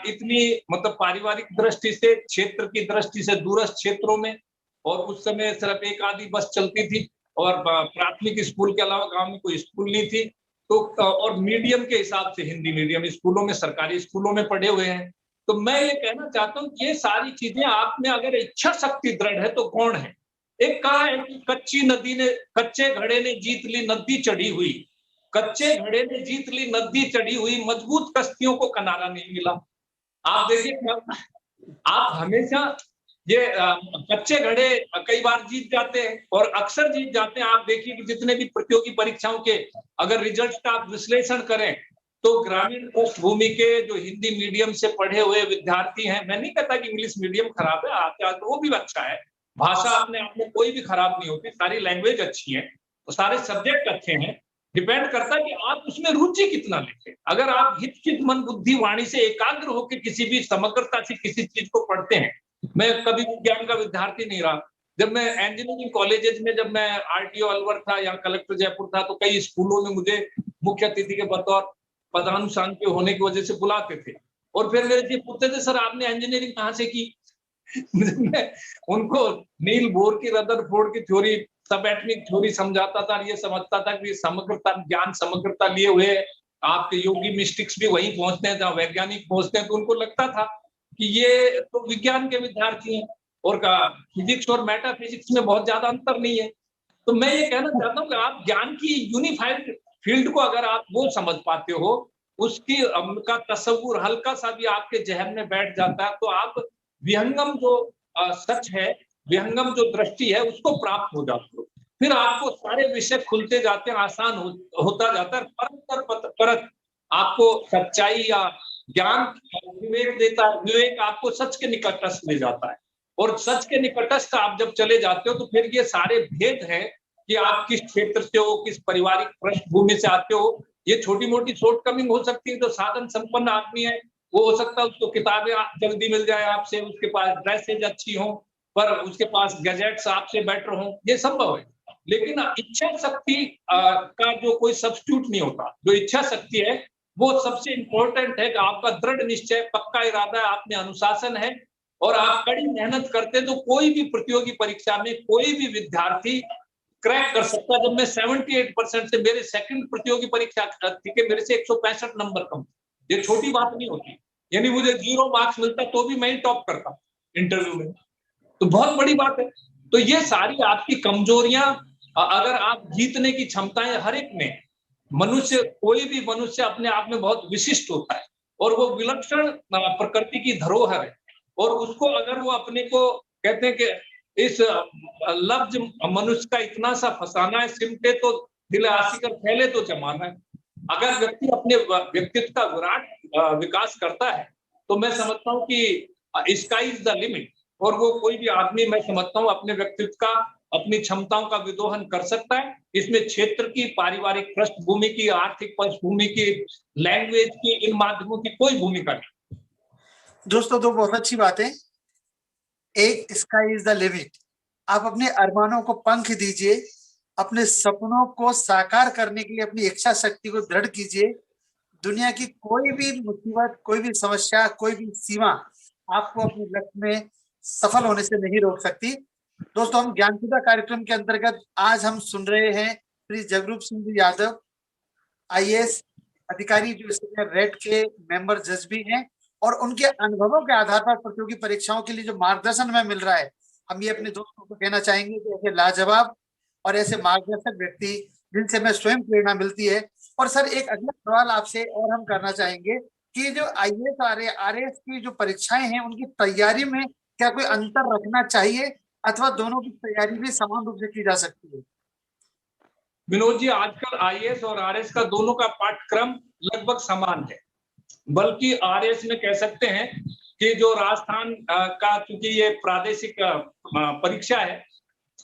इतनी मतलब पारिवारिक दृष्टि से, क्षेत्र की दृष्टि से दूरस्थ क्षेत्रों में, और उस समय सिर्फ एक आधी बस चलती थी, और प्राथमिक स्कूल के अलावा गांव में कोई स्कूल नहीं थी। तो और मीडियम के हिसाब से हिंदी मीडियम स्कूलों में, सरकारी स्कूलों में पढ़े हुए हैं। तो मैं ये कहना चाहता हूँ कि ये सारी चीजें आप में अगर इच्छा शक्ति दृढ़ है तो कौन है। एक कहा है कि कच्चे घड़े ने जीत ली नदी चढ़ी हुई, कच्चे घड़े ने जीत ली नदी चढ़ी हुई, मजबूत कश्तियों को किनारा नहीं मिला। आप देखिए, आप हमेशा ये कच्चे घड़े कई बार जीत जाते हैं, और अक्सर जीत जाते हैं। आप देखिए कि जितने भी प्रतियोगी परीक्षाओं के अगर रिजल्ट का आप विश्लेषण करें, तो ग्रामीण पृष्ठभूमि के जो हिंदी मीडियम से पढ़े हुए विद्यार्थी हैं, मैं नहीं कहता कि इंग्लिश मीडियम खराब है, आता तो वो भी अच्छा है, भाषा अपने आप में कोई भी खराब नहीं होती, सारी लैंग्वेज अच्छी है, तो सारे सब्जेक्ट अच्छे हैं। डिपेंड करता है कि आप उसमें रुचि कितना लेते हैं। अगर आप हित चित मन बुद्धि वाणी से एकाग्र होकर किसी भी समग्रता से किसी चीज को पढ़ते हैं, मैं कभी विज्ञान का विद्यार्थी नहीं रहा। जब मैं इंजीनियरिंग कॉलेजेस में, जब मैं आरटीओ अलवर था या कलेक्टर जयपुर था, तो कई स्कूलों में मुझे मुख्य अतिथि के बतौर पदानुशासन के होने की वजह से बुलाते थे, और फिर मेरे से पूछते थे, सर आपने इंजीनियरिंग कहाँ से की? मैं उनको नील बोर की, रदरफोर्ड की थ्योरी, सब एटमिक थ्योरी समझाता था, ये समझता था कि समग्रता, ज्ञान समग्रता लिए हुए आपके योगी मिस्टिक्स भी वहीं पहुंचते हैं जहां वैज्ञानिक पहुंचते हैं। तो उनको लगता था कि ये तो विज्ञान के विद्यार्थी हैं, और फिजिक्स और मेटाफिजिक्स में बहुत ज्यादा अंतर नहीं है। तो मैं ये कहना चाहता हूँ कि आप ज्ञान की यूनिफाइड फील्ड को अगर आप वो समझ पाते हो, उसकी का तस्वुर हल्का सा भी आपके जहन में बैठ जाता है, तो आप विहंगम जो सच है, विहंगम जो दृष्टि है, उसको प्राप्त हो जाते हो। फिर आपको सारे विषय खुलते जाते हैं, आसान होता जाता है। परत पर परत आपको सच्चाई या ज्ञान विवेक देता है, विवेक आपको सच के निकटस्थ ले जाता है, और सच के निकटस्थ आप जब चले जाते हो तो फिर ये सारे भेद हैं कि आप किस क्षेत्र से हो, किस पारिवारिक पृष्ठभूमि से आते हो। ये छोटी मोटी शॉर्टकमिंग हो सकती है, जो साधन संपन्न आदमी है वो हो सकता है उसको किताबें जल्दी मिल जाए आपसे, उसके पास ड्रेसेज अच्छी हो, पर उसके पास गैजेट्स आपसे बेटर हो, ये संभव है। लेकिन इच्छा शक्ति का जो कोई सब्स्टिट्यूट नहीं होता। जो इच्छा शक्ति है वो सबसे इंपॉर्टेंट है कि आपका दृढ़ निश्चय, पक्का इरादा है, आप में अनुशासन है, और आप कड़ी मेहनत करते हैं, तो कोई भी प्रतियोगी परीक्षा में कोई भी विद्यार्थी क्रैक कर सकता है। जब मैं 78% से, मेरे सेकंड प्रतियोगी परीक्षा थी कि मेरे से 165 नंबर कम, ये छोटी बात नहीं होती, यानी मुझे 0 मार्क्स मिलता तो भी मैं ही टॉप करता इंटरव्यू में, तो बहुत बड़ी बात है। तो ये सारी आपकी कमजोरियां, अगर आप जीतने की क्षमताएं, हर एक में मनुष्य, कोई भी मनुष्य अपने आप में बहुत विशिष्ट होता है, और वो विलक्षण प्रकृति की धरोहर है, और उसको अगर वो अपने को कहते हैं कि इस लफ्ज मनुष्य का इतना सा फसाना है, सिमटे तो दिल आशिकर फैले तो जमाना है। अगर व्यक्ति अपने व्यक्तित्व का विराट विकास करता है, तो मैं समझता हूँ कि स्काई इज द लिमिट, और वो कोई भी आदमी, मैं समझता हूँ, अपने व्यक्तित्व का, अपनी क्षमताओं का विदोहन कर सकता है। इसमें क्षेत्र की, पारिवारिक पृष्ठभूमि की, आर्थिक पृष्ठभूमि की, लैंग्वेज की, इन माध्यमों की कोई भूमिका नहीं। दोस्तों, दो बहुत अच्छी बातें। एक, स्काई इज द लिमिट। आप अपने अरमानों को पंख दीजिए, अपने सपनों को साकार करने के लिए अपनी इच्छा शक्ति को दृढ़ कीजिए। दुनिया की कोई भी मुसीबत, कोई भी समस्या, कोई भी सीमा आपको अपने लक्ष्य में सफल होने से नहीं रोक सकती। दोस्तों, हम ज्ञानसुधा कार्यक्रम के अंतर्गत आज हम सुन रहे हैं श्री जगरूप सिंह यादव, आईएएस अधिकारी, जो सीनियर रेड के मेंबर जज भी हैं, और उनके अनुभवों के आधार पर प्रतियोगी परीक्षाओं के लिए जो मार्गदर्शन हमें मिल रहा है, हम ये अपने दोस्तों को कहना चाहेंगे कि ऐसे लाजवाब और ऐसे मार्गदर्शक व्यक्ति जिनसे हमें स्वयं प्रेरणा मिलती है। और सर, एक अगला सवाल आपसे और हम करना चाहेंगे कि जो आईएएस आरएएस की जो परीक्षाएं हैं, उनकी तैयारी में क्या कोई अंतर रखना चाहिए, अथवा दोनों की तैयारी भी समान रूप से की जा सकती है? विनोद जी, आजकल आईएएस और आरएएस का दोनों का पाठ्यक्रम लगभग समान है, बल्कि आरएएस में कह सकते हैं कि जो राजस्थान का, चूंकि ये प्रादेशिक परीक्षा है,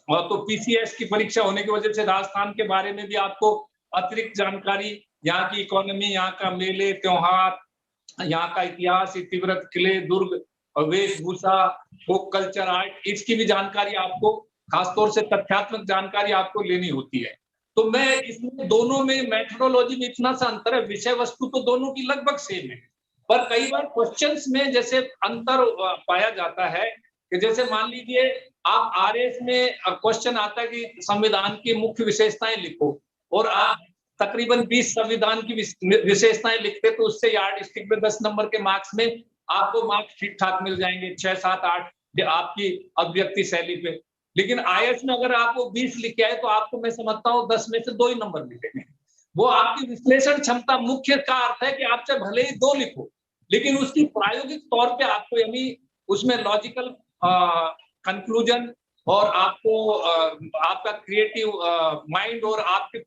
और तो पीसीएस की परीक्षा होने की वजह से राजस्थान के बारे में भी आपको अतिरिक्त जानकारी, यहाँ की इकोनॉमी, यहाँ का मेले त्योहार, यहाँ का इतिहास, इतिवृत्त, किले, दुर्ग, वेशभूषा, फोक कल्चर, आर्ट, इसकी भी जानकारी आपको, खासतौर से तथ्यात्मक जानकारी आपको लेनी होती है। तो मैं इसमें दोनों में मेथोडोलॉजी में इतना सा अंतर है, विषय वस्तु तो दोनों की लगभग सेम है, पर कई बार क्वेश्चंस में जैसे अंतर पाया जाता है कि जैसे मान लीजिए आप आरएस में क्वेश्चन आता है कि संविधान की मुख्य विशेषताएं लिखो, और आप तकरीबन 20 संविधान की विशेषताएं लिखते तो उससे यार्ड स्टिक में 10 नंबर के मार्क्स में आपको मार्क्स ठीक ठाक मिल जाएंगे, 6, 7, 8 आपकी अभिव्यक्ति शैली पे। लेकिन आईएएस में अगर आप वो 20 लिख के आए तो आपको मैं समझता हूँ 10 में से 2 ही नंबर मिलेंगे। वो आपकी विश्लेषण क्षमता मुख्य का अर्थ है कि आप चाहे भले ही 2 लिखो, लेकिन उसकी प्रायोगिक तौर पे आपको यानी उसमें लॉजिकल कंक्लूजन और आपको आपका क्रिएटिव माइंड और आपकी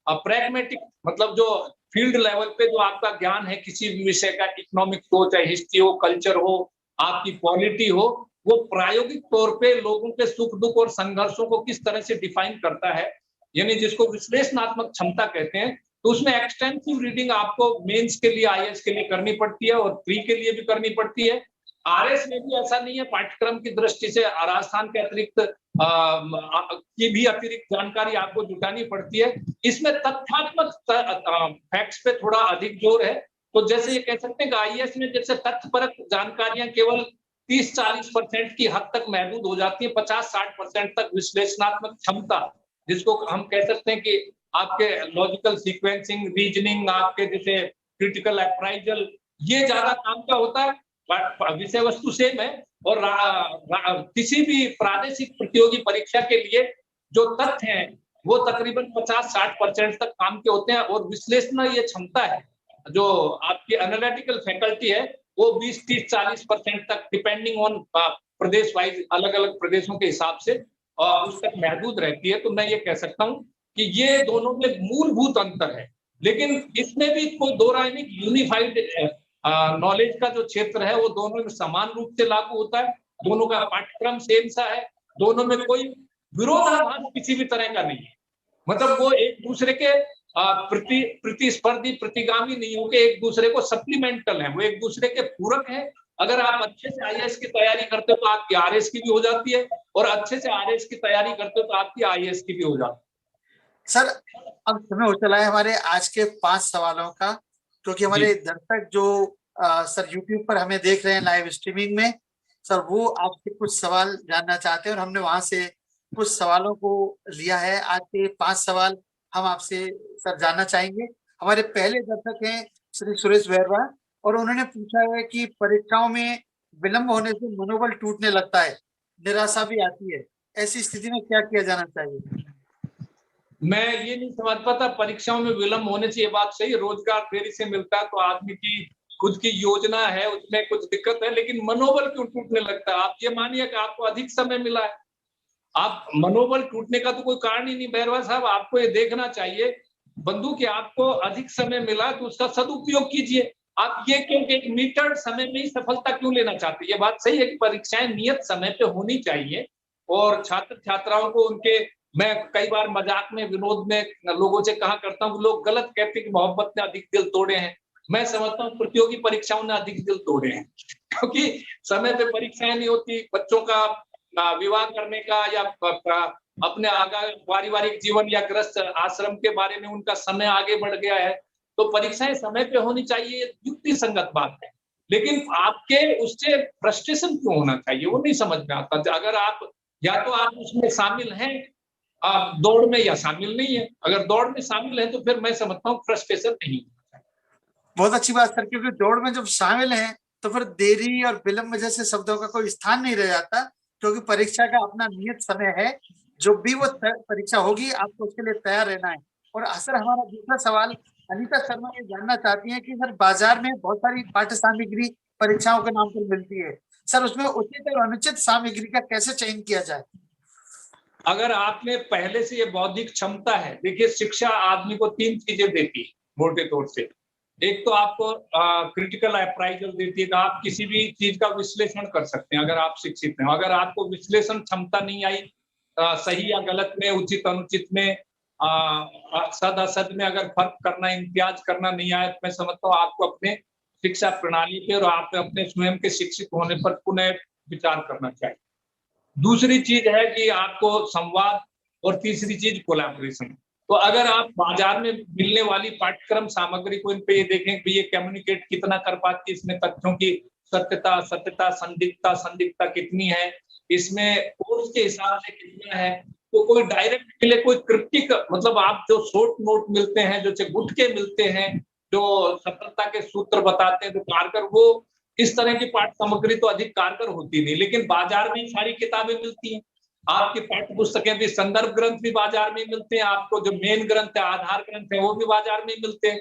प्रैग्मेटिक मतलब जो फील्ड लेवल पे जो आपका ज्ञान है किसी भी विषय का, इकोनॉमिक्स हो, चाहे हिस्ट्री हो, कल्चर हो, आपकी पॉलिटी हो, वो प्रायोगिक तौर पे लोगों के सुख दुख और संघर्षों को किस तरह से डिफाइन करता है, यानी जिसको विश्लेषणात्मक क्षमता कहते हैं। तो उसमें एक्सटेंसिव रीडिंग आपको मेंस के लिए, आईएएस के लिए करनी पड़ती है और प्री के लिए भी करनी पड़ती है। आरएस में भी ऐसा नहीं है, पाठ्यक्रम की दृष्टि से राजस्थान के अतिरिक्त की भी अतिरिक्त जानकारी आपको जुटानी पड़ती है। इसमें तथ्यात्मक फैक्ट्स पे थोड़ा अधिक जोर है। तो जैसे ये कह सकते हैं कि आईएएस में जैसे तथ्यपरक जानकारियां केवल 30-40% की हद तक महदूद हो जाती है, 50-60% तक विश्लेषणात्मक क्षमता, जिसको हम कह सकते हैं कि आपके लॉजिकल सीक्वेंसिंग, रीजनिंग, आपके जैसे क्रिटिकल अप्राइजल, ये ज्यादा काम का होता है। विषय वस्तु सेम है और किसी भी प्रादेशिक प्रतियोगी परीक्षा के लिए जो तथ्य हैं वो तकरीबन 50-60% तक काम के होते हैं, और विश्लेषण ये क्षमता है जो आपकी एनालिटिकल फैकल्टी है वो 20-30-40% तक डिपेंडिंग ऑन प्रदेश वाइज, अलग अलग प्रदेशों के हिसाब से उस तक महदूद रहती है। तो मैं ये कह सकता हूँ कि ये दोनों में मूलभूत अंतर है, लेकिन इसमें भी कोई दो राय नहीं, यूनिफाइड नॉलेज का जो क्षेत्र है वो दोनों में समान रूप से लागू होता है, दोनों का पाठ्यक्रम सेम सा है, दोनों में कोई विरोधाभास किसी भी तरह का नहीं है। मतलब वो एक दूसरे के प्रतिस्पर्धी, प्रतिगामी नहीं होकर एक दूसरे को सप्लीमेंटल है, वो एक दूसरे के पूरक है। अगर आप अच्छे से आईएएस की तैयारी करते हो तो आपकी आरएएस की भी हो जाती है, और अच्छे से आरएएस की तैयारी करते हो तो आपकी आईएएस की भी हो जाती है। सर, अब समय हो चला है हमारे आज के 5 सवालों का, क्योंकि हमारे दर्शक जो सर यूट्यूब पर हमें देख रहे हैं लाइव स्ट्रीमिंग में, सर वो आपसे कुछ सवाल जानना चाहते हैं और हमने वहां से कुछ सवालों को लिया है। आज के 5 सवाल हम आपसे सर जानना चाहेंगे। हमारे पहले दर्शक हैं श्री सुरेश बैरवा, और उन्होंने पूछा है कि परीक्षाओं में विलंब होने से मनोबल टूटने लगता है, निराशा भी आती है, ऐसी स्थिति में क्या किया जाना चाहिए? मैं ये नहीं समझ पाता, परीक्षाओं में विलंब होने से ये बात सही, रोजगार देरी से मिलता है तो आदमी की खुद की योजना है उसमें कुछ दिक्कत है, लेकिन मनोबल क्यों टूटने लगता है? आप ये मानिए कि आपको अधिक समय मिला है, आप मनोबल टूटने का तो कोई कारण ही नहीं। बैरवा साहब, आपको ये देखना चाहिए बंधु कि आपको अधिक समय मिला तो उसका सदुपयोग कीजिए। आप ये क्यों एक मीटर्ड समय में ही सफलता क्यों लेना चाहते हैं? ये बात सही है कि परीक्षाएं नियत समय पे होनी चाहिए, और छात्र छात्राओं को उनके, मैं कई बार मजाक में विनोद में लोगों से कहा करता हूँ, लोग गलत कहते हैं कि मोहब्बत ने अधिक दिल तोड़े हैं। मैं समझता हूँ प्रतियोगी परीक्षाओं ने अधिक दिल तोड़े हैं, क्योंकि समय पे परीक्षाएं नहीं होती, बच्चों का विवाह करने का या अपने आगे पारिवारिक जीवन या गृहस्थ आश्रम के बारे में उनका समय आगे बढ़ गया है, तो परीक्षाएं समय पे होनी चाहिए, युक्ति संगत बात है। लेकिन आपके उससे फ्रस्ट्रेशन क्यों होना चाहिए, वो नहीं समझ में आता। अगर आप या तो आप उसमें शामिल हैं, आप दौड़ में, या शामिल नहीं है। अगर दौड़ में शामिल है तो फिर मैं समझता हूँ फ्रस्ट्रेशन नहीं होना चाहिए। बहुत अच्छी बात सर, क्योंकि दौड़ में जब शामिल हैं तो फिर देरी और विलंब जैसे शब्दों का कोई स्थान नहीं रह जाता, क्योंकि परीक्षा का अपना नियत समय है, जो भी वो परीक्षा होगी आपको उसके लिए तैयार रहना है। और सर, हमारा दूसरा सवाल, अनीता शर्मा ये जानना चाहती हैं कि सर बाजार में बहुत सारी पाठ्य सामग्री परीक्षाओं के नाम पर मिलती है, सर उसमें उचित और अनुचित सामग्री का कैसे चयन किया जाए? अगर आप में पहले से ये बौद्धिक क्षमता है, देखिए शिक्षा आदमी को 3 चीजें देती है मोटे तौर से। एक तो आपको क्रिटिकल अप्राइजल देती है, तो आप किसी भी चीज का विश्लेषण कर सकते हैं अगर आप शिक्षित हैं। अगर आपको विश्लेषण क्षमता नहीं आई, सही या गलत में, उचित अनुचित में, सद असद में अगर फर्क करना, इम्तियाज करना नहीं आया, तो मैं समझता हूँ आपको अपने शिक्षा प्रणाली पे और आप अपने स्वयं के शिक्षित होने पर पुनः विचार करना चाहिए। दूसरी चीज है कि आपको संवाद, और तीसरी चीज कोलैबोरेशन। तो अगर आप बाजार में मिलने वाली पाठ्यक्रम सामग्री को इन पे ये देखें कि ये कम्युनिकेट कितना कर पाती है, इसमें तथ्यों की सत्यता, संदिग्धता कितनी है, इसमें कोर्स के हिसाब से कितना है। तो कोई डायरेक्ट मिले, कोई क्रिप्टिक, मतलब आप जो शॉर्ट नोट मिलते हैं, जो गुटके मिलते हैं, जो सफलता के सूत्र बताते हैं, जो कारगर, वो इस तरह की पाठ्य सामग्री तो अधिक कारगर होती नहीं। लेकिन बाजार में सारी किताबें मिलती हैं, आपकी पाठ्य पुस्तकें भी, संदर्भ ग्रंथ भी बाजार में मिलते हैं, आपको जो मेन ग्रंथ है, आधार ग्रंथ है, वो भी बाजार में मिलते हैं।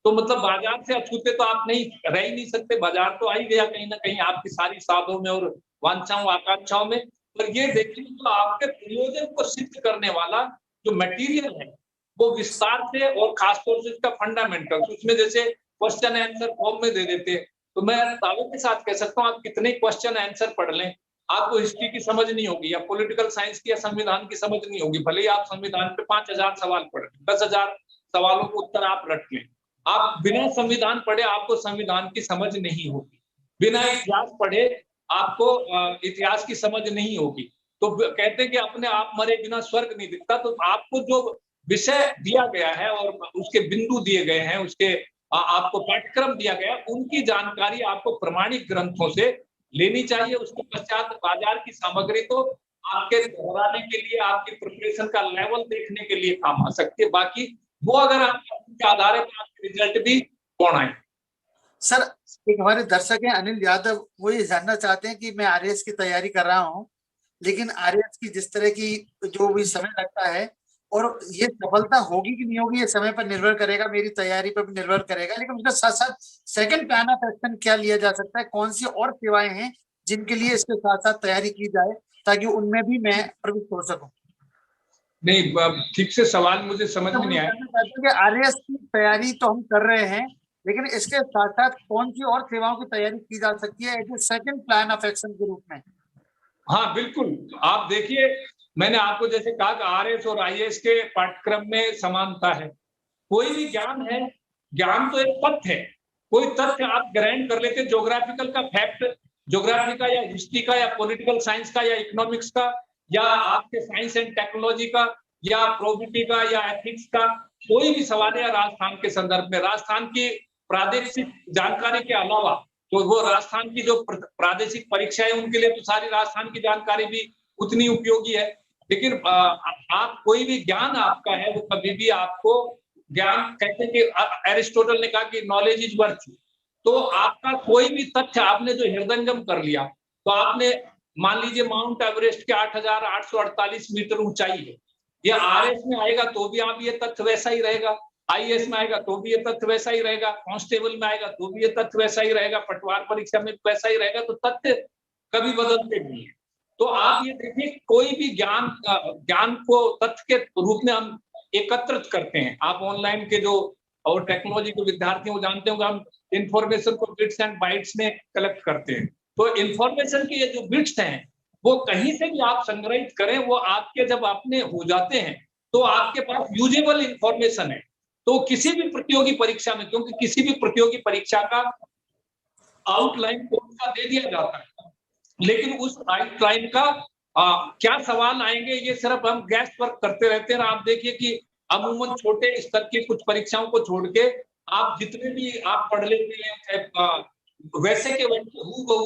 तो मतलब बाजार से अछूते तो आप नहीं रह ही नहीं सकते। बाजार तो आ ही गया कहीं ना कहीं आपकी सारी साधों में और वांछाओं आकांक्षाओं में। पर ये देखिए, तो आपके प्रयोजन को सिद्ध करने वाला जो मटेरियल है, वो विस्तार से, और खासतौर से इसका फंडामेंटल, उसमें जैसे क्वेश्चन आंसर फॉर्म में दे देते हैं। तो मैं दावे के साथ कह सकता हूँ, आप कितने क्वेश्चन आंसर पढ़ लें, आपको हिस्ट्री की समझ नहीं होगी, या पॉलिटिकल साइंस की या संविधान की समझ नहीं होगी। भले ही आप संविधान पे 5000 सवाल पढ़, 10,000 सवालों के उत्तर आप रट लें, आप बिना संविधान पढ़े आपको संविधान की समझ नहीं होगी। बिना इतिहास पढ़े आपको इतिहास की समझ नहीं होगी। तो कहते हैं कि अपने आप मरे बिना स्वर्ग नहीं दिखता। तो आपको जो विषय दिया गया है और उसके बिंदु दिए गए हैं, उसके आपको पाठ्यक्रम दिया गया, उनकी जानकारी आपको प्रमाणिक ग्रंथों से लेनी चाहिए। उसके पश्चात बाजार की सामग्री तो आपके दोहराने के लिए, आपकी प्रिपरेशन का लेवल देखने के लिए काम आ सकती है। बाकी वो अगर आपके आधार है तो आपके रिजल्ट भी कौन आए। सर, एक हमारे दर्शक हैं अनिल यादव, वो ये जानना चाहते हैं कि मैं आरएएस की तैयारी कर रहा हूँ, लेकिन आरएएस की जिस तरह की जो भी समय लगता है, और ये सफलता होगी कि नहीं होगी, ये समय पर निर्भर करेगा, मेरी तैयारी पर भी निर्भर करेगा। लेकिन उसके साथ साथ सेकंड प्लान ऑफ एक्शन क्या लिया जा सकता है, कौन सी और सेवाएं हैं जिनके लिए इसके साथ साथ तैयारी की जाए, ताकि उनमें भी मैं प्रवृत्त हो सकूं। नहीं, ठीक से सवाल मुझे समझ में नहीं आया। आरएएस की तैयारी तो हम कर रहे हैं, लेकिन इसके साथ साथ कौन सी और सेवाओं की तैयारी की जा सकती है as a second plan of action के रूप में। हाँ बिल्कुल, आप देखिए, मैंने आपको जैसे कहा कि आरएस और आईएएस के पाठ्यक्रम में समानता है। कोई भी ज्ञान है, ज्ञान तो एक तथ्य है। कोई तथ्य आप ग्रहण कर लेते, ज्योग्राफिकल का फैक्ट, ज्योग्राफी का या हिस्ट्री का या पॉलिटिकल साइंस का या इकोनॉमिक्स का या आपके साइंस एंड टेक्नोलॉजी का या प्रोबेबिलिटी का या एथिक्स का, कोई भी सवाल है राजस्थान के संदर्भ में, राजस्थान की प्रादेशिक जानकारी के अलावा, तो वो राजस्थान की जो प्रादेशिक परीक्षाएं, उनके लिए तो सारी राजस्थान की जानकारी भी उतनी उपयोगी है। लेकिन आप कोई भी ज्ञान आपका है, वो कभी भी आपको ज्ञान, कहते हैं कि एरिस्टोटल ने कहा कि नॉलेज इज वर्च्यू। तो आपका कोई भी तथ्य आपने जो हृदयंगम कर लिया, तो आपने मान लीजिए माउंट एवरेस्ट के 8,848 मीटर ऊंचाई है, ये आरएस में आएगा तो भी आप ये तथ्य वैसा ही रहेगा, आईएएस में आएगा तो भी ये तथ्य वैसा ही रहेगा, कांस्टेबल में आएगा तो भी ये तथ्य वैसा ही रहेगा, पटवार परीक्षा में वैसा ही रहेगा। तो तथ्य कभी बदलते नहीं है। तो आप ये देखिए, कोई भी ज्ञान को तथ्य के रूप में हम एकत्रित करते हैं। आप ऑनलाइन के जो और टेक्नोलॉजी के विद्यार्थी वो जानते होंगे, हम इंफॉर्मेशन को बिट्स एंड बाइट्स में कलेक्ट करते हैं। तो इंफॉर्मेशन की ये जो बिट्स हैं, वो कहीं से भी आप संग्रहित करें, वो आपके जब अपने हो जाते हैं तो आपके पास यूजेबल इंफॉर्मेशन है। तो किसी भी प्रतियोगी परीक्षा में, क्योंकि किसी भी प्रतियोगी परीक्षा का आउटलाइन कोर्स का दे दिया जाता है, लेकिन उस आउटलाइन का क्या सवाल आएंगे ये सिर्फ हम गैस वर्क करते रहते हैं। आप देखिए कि अमूमन छोटे स्तर की कुछ परीक्षाओं को छोड़ के आप जितने भी आप पढ़ लेते हैं, वैसे के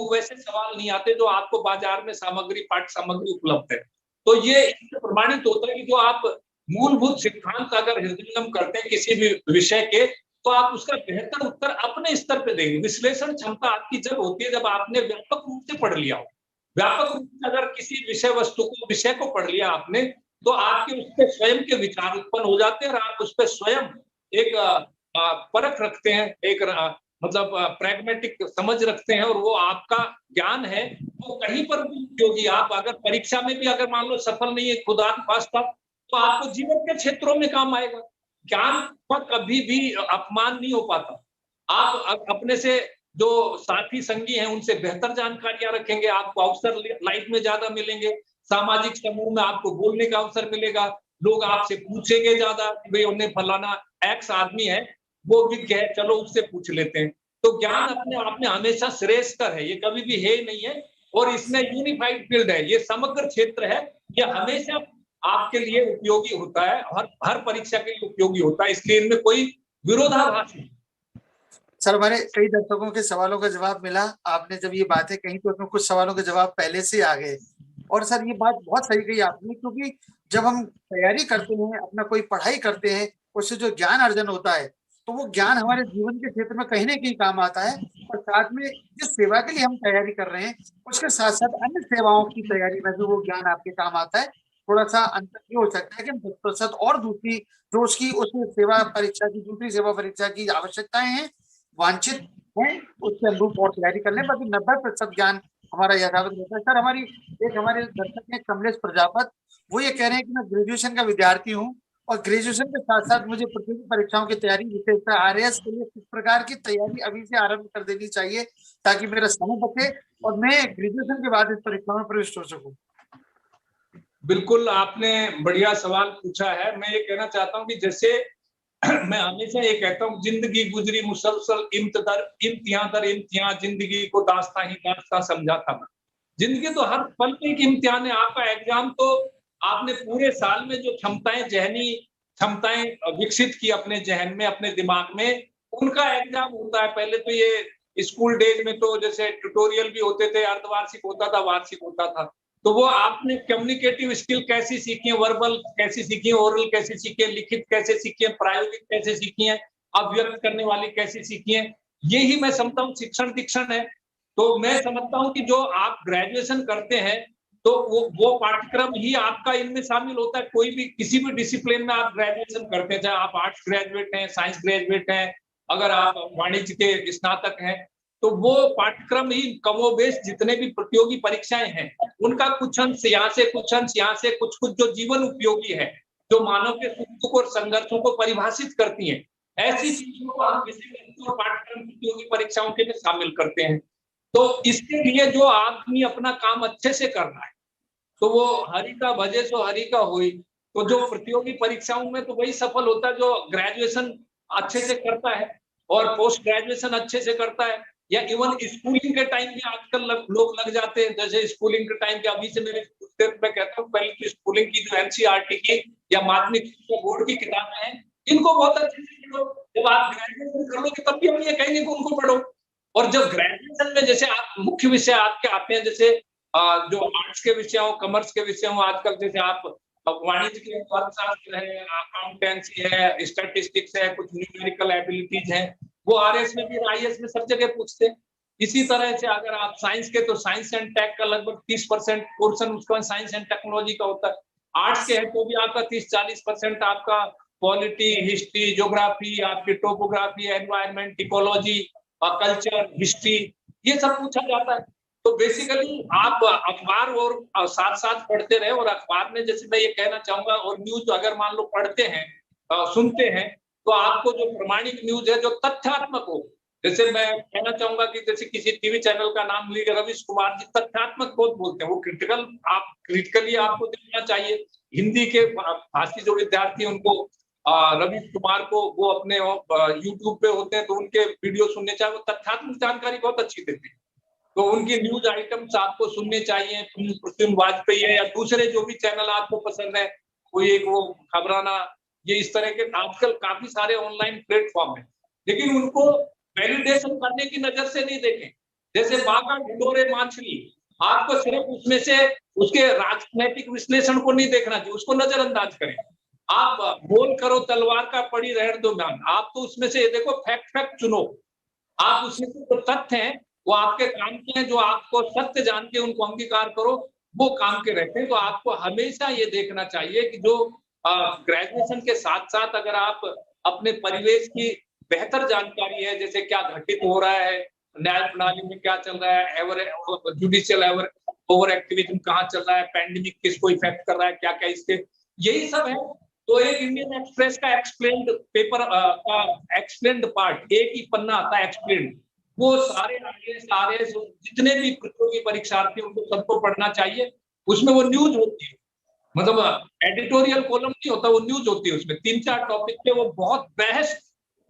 वैसे सवाल नहीं आते जो आपको बाजार में सामग्री, पाठ्य सामग्री उपलब्ध है। तो ये इससे प्रमाणित होता है कि जो आप मूलभूत सिद्धांत अगर हृदयंगम करते हैं किसी भी विषय के, तो आप उसका बेहतर उत्तर अपने स्तर पे देंगे। विश्लेषण क्षमता आपकी जब होती है जब आपने व्यापक रूप से पढ़ लिया हो। व्यापक रूप से अगर किसी विषय वस्तु को, विषय को पढ़ लिया आपने, तो आपके उस पर स्वयं के विचार उत्पन्न हो जाते हैं और आप उस पर स्वयं एक परख रखते हैं, एक मतलब प्रैग्मेटिक समझ रखते हैं, और वो आपका ज्ञान है वो कहीं पर भी उपयोगी। आप अगर परीक्षा में भी अगर मान लो सफल नहीं है, खुदा खास्ता, तो आपको जीवन के क्षेत्रों में काम आएगा। ज्ञान पर कभी भी अपमान नहीं हो पाता। आप अपने से जो साथी संगी हैं उनसे बेहतर जानकारियां रखेंगे, आपको अवसर लाइफ में ज्यादा मिलेंगे, सामाजिक समूह में आपको बोलने का अवसर मिलेगा, लोग आपसे पूछेंगे ज्यादा, भाई उन्हें फलाना एक्स आदमी है वो विज्ञ है, चलो उससे पूछ लेते हैं। तो ज्ञान अपने आप में हमेशा श्रेष्ठकर है, ये कभी भी है ही नहीं है, और इसमें यूनिफाइड फील्ड है, ये समग्र क्षेत्र है, ये हमेशा आपके लिए उपयोगी होता है, हर परीक्षा के लिए उपयोगी होता है, इसलिए इनमें कोई विरोधाभास नहीं। सर, हमारे कई दर्शकों के सवालों का जवाब मिला। आपने जब ये बातें कही तो उसमें कुछ सवालों के जवाब पहले से आ गए। और सर, ये बात बहुत सही कही आपने, क्योंकि जब हम तैयारी करते हैं, अपना कोई पढ़ाई करते हैं, उससे जो ज्ञान अर्जन होता है, तो वो ज्ञान हमारे जीवन के क्षेत्र में कहीं ना कहीं काम आता है। और साथ में जिस सेवा के लिए हम तैयारी कर रहे हैं, उसके साथ साथ अन्य सेवाओं की तैयारी में भी वो ज्ञान आपके काम आता है। थोड़ा सा अंतर ये हो सकता है कि 10% और दूसरी जो उसकी उस सेवा परीक्षा की, दूसरी सेवा परीक्षा की आवश्यकताएं हैं, वांछित है, उसके अनुरूप और तैयारी कर लें, बाकी 90% ज्ञान हमारा यथावत रहता है। सर, हमारे दर्शक हैं कमलेश प्रजापत, वो ये कह रहे हैं कि मैं ग्रेजुएशन का विद्यार्थी हूँ और ग्रेजुएशन के साथ साथ मुझे प्रतियोगी परीक्षाओं की तैयारी, विशेषकर आरएएस के लिए किस प्रकार की तैयारी अभी से आरंभ कर देनी चाहिए ताकि मेरा समय बचे और मैं ग्रेजुएशन के बाद इस परीक्षा में प्रविष्ट हो सकूं। बिल्कुल, आपने बढ़िया सवाल पूछा है। मैं ये कहना चाहता हूँ कि जैसे मैं हमेशा ये कहता हूँ, जिंदगी गुजरी मुसलसल इम्तिहान दर इम्तिहान, जिंदगी को दास्तां ही दास्तां समझा था मैं। जिंदगी तो हर पल पे एक इम्तिहान है। आपका एग्जाम तो आपने पूरे साल में जो जहनी क्षमताएं विकसित की अपने जहन में, अपने दिमाग में, उनका एग्जाम होता है। पहले तो ये स्कूल डेज में तो जैसे ट्यूटोरियल भी होते थे, अर्धवार्षिक होता था, वार्षिक होता था, तो वो आपने कम्युनिकेटिव स्किल कैसी सीखी है, वर्बल कैसी सीखी है, ओरल कैसी सीखी है, लिखित कैसे सीखी है, प्रायोगिक कैसे सीखी है, अभिव्यक्त करने वाली कैसी सीखी है, यही मैं समझता हूँ शिक्षण दीक्षण है। तो मैं समझता हूँ कि जो आप ग्रेजुएशन करते हैं तो वो पाठ्यक्रम ही आपका इनमें शामिल होता है। कोई भी किसी भी डिसिप्लिन में आप ग्रेजुएशन करते हैं, चाहे आप आर्ट्स ग्रेजुएट हैं, साइंस ग्रेजुएट हैं, अगर आप वाणिज्य के स्नातक हैं, तो वो पाठ्यक्रम ही कमोबेश जितने भी प्रतियोगी परीक्षाएं हैं, उनका कुछ अंश यहाँ से, कुछ अंश यहाँ से, कुछ कुछ जो जीवन उपयोगी है, जो मानव के सुख दुख और संघर्षों को परिभाषित करती हैं, ऐसी चीजों को हम पाठ्यक्रम प्रतियोगी परीक्षाओं के लिए शामिल करते हैं। तो इसके लिए जो आदमी अपना काम अच्छे से कर रहा है, तो वो हरि का भजे सो हरि का होई। तो जो प्रतियोगी परीक्षाओं में तो वही सफल होता है जो ग्रेजुएशन अच्छे से करता है और पोस्ट ग्रेजुएशन अच्छे से करता है, या इवन स्कूलिंग के टाइम भी आजकल लोग लग जाते हैं। जैसे स्कूलिंग के टाइम के अभी से मेरे मैं कहता हूँ, पहले की स्कूलिंग की जो एनसीईआरटी की या माध्यमिक शिक्षा बोर्ड की किताबें हैं, इनको बहुत अच्छे से पढ़ो। जब आप ग्रेजुएशन कर लोगे तब भी हम ये कहेंगे कि उनको पढ़ो। और जब ग्रेजुएशन में जैसे आप मुख्य विषय आपके आते हैं, जैसे जो आर्ट्स के विषय हो, कॉमर्स के विषय हो, आजकल जैसे आप वाणिज्य के अर्थशास्त्र है, अकाउंटेंसी है, स्टैटिस्टिक्स है, कुछ न्यूमेरिकल एबिलिटीज है, वो आरएस में भी, आईएएस में सब जगह पूछते हैं। इसी तरह से अगर आप साइंस के, तो साइंस एंड टेक का लगभग 30% पोर्शन उसका साइंस एंड टेक्नोलॉजी का होता है। आर्ट्स के है तो भी आपका 30-40% आपका पॉलिटी, हिस्ट्री, ज्योग्राफी, आपकी topography, environment, ecology, culture, history, ये सब पूछा जाता है। तो बेसिकली आप अखबार और साथ साथ पढ़ते रहे, और अखबार में जैसे मैं ये कहना चाहूंगा, और न्यूज अगर मान लो पढ़ते हैं, सुनते हैं, तो आपको जो प्रमाणिक न्यूज है, जो तथ्यात्मक हो, जैसे मैं कहना चाहूंगा कि जैसे किसी टीवी चैनल का नाम लीजिए, रवीश कुमार जी तथ्यात्मक बहुत बोलते हैं, वो क्रिटिकली आपको देखना चाहिए। हिंदी के भाषी जो विद्यार्थी उनको रवीश कुमार को वो अपने यूट्यूब पे होते हैं तो उनके वीडियो सुनने चाहिए, वो तथ्यात्मक जानकारी बहुत अच्छी देते हैं। तो उनकी न्यूज आइटम्स आपको सुनने चाहिए। प्रसून वाजपेयी है या दूसरे जो भी चैनल आपको पसंद है, कोई एक वो खबराना, ये इस तरह के आजकल काफी सारे ऑनलाइन प्लेटफॉर्म है, लेकिन उनको वैलिडेशन करने की नजर से नहीं देखें। जैसे बागा ढिंडोरे माछली, आपको सिर्फ उसमें से उसके राजनैतिक विश्लेषण को नहीं देखना चाहिए, उसको नजरअंदाज करें। आप बोल करो तलवार का पड़ी रहने दो म्यान, आप तो उसमें से देखो फैक्ट चुनो, आप उसमें से जो तथ्य हैं वो आपके काम के हैं, जो आपको सत्य जान के उनको अंगीकार करो, वो काम के रहते हैं। तो आपको हमेशा ये देखना चाहिए कि जो ग्रेजुएशन के साथ साथ अगर आप अपने परिवेश की बेहतर जानकारी है, जैसे क्या घटित हो रहा है न्याय प्रणाली में, क्या चल रहा है, जुडिशियल ओवर एक्टिविज्म कहाँ चल रहा है, पैंडेमिक किसको इफेक्ट कर रहा है, क्या क्या इसके, यही सब है। तो एक इंडियन एक्सप्रेस का एक्सप्लेन्ड पेपर का एक्सप्लेन्ड पार्ट, एक ही पन्ना आता है एक्सप्लेन्ड, वो सारे जितने भी प्रतियोगी परीक्षार्थी उनको सबको पढ़ना चाहिए। उसमें वो न्यूज होती है, मतलब एडिटोरियल कॉलम नहीं होता, वो न्यूज होती है। उसमें 3-4 टॉपिक पे वो बहुत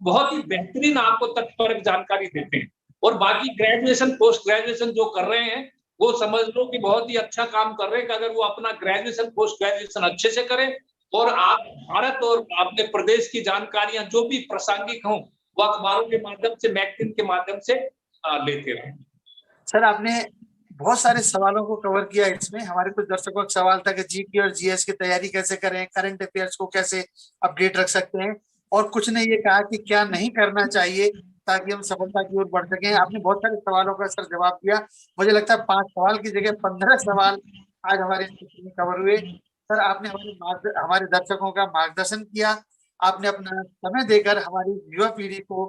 बहुत ही बेहतरीन आपको तथ्यपरक जानकारी देते हैं। और बाकी ग्रेजुएशन पोस्ट ग्रेजुएशन जो कर रहे हैं वो समझ लो कि बहुत ही अच्छा काम कर रहे हैं कि अगर वो अपना ग्रेजुएशन पोस्ट ग्रेजुएशन अच्छे से करें और आप भारत और अपने प्रदेश की जानकारियां जो भी प्रासंगिक हों वो अखबारों के माध्यम से मैगजीन के माध्यम से लेते रहें। सर आपने बहुत सारे सवालों को कवर किया इसमें। हमारे कुछ दर्शकों का सवाल था कि जीके और जीएस की तैयारी कैसे करें, करंट अफेयर्स को कैसे अपडेट रख सकते हैं, और कुछ ने ये कहा कि क्या नहीं करना चाहिए ताकि हम सफलता की ओर बढ़ सकें। आपने बहुत सारे सवालों का सर जवाब दिया। मुझे लगता है 5 सवाल की जगह 15 सवाल आज हमारे में कवर हुए। सर आपने हमारे दर्शकों का मार्गदर्शन किया। आपने अपना समय देकर हमारी युवा पीढ़ी को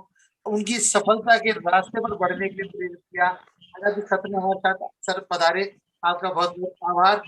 उनकी सफलता के रास्ते पर बढ़ने के लिए प्रेरित किया। अगर भी सत्र में हमारे साथ सर पधारे, आपका बहुत बहुत आभार।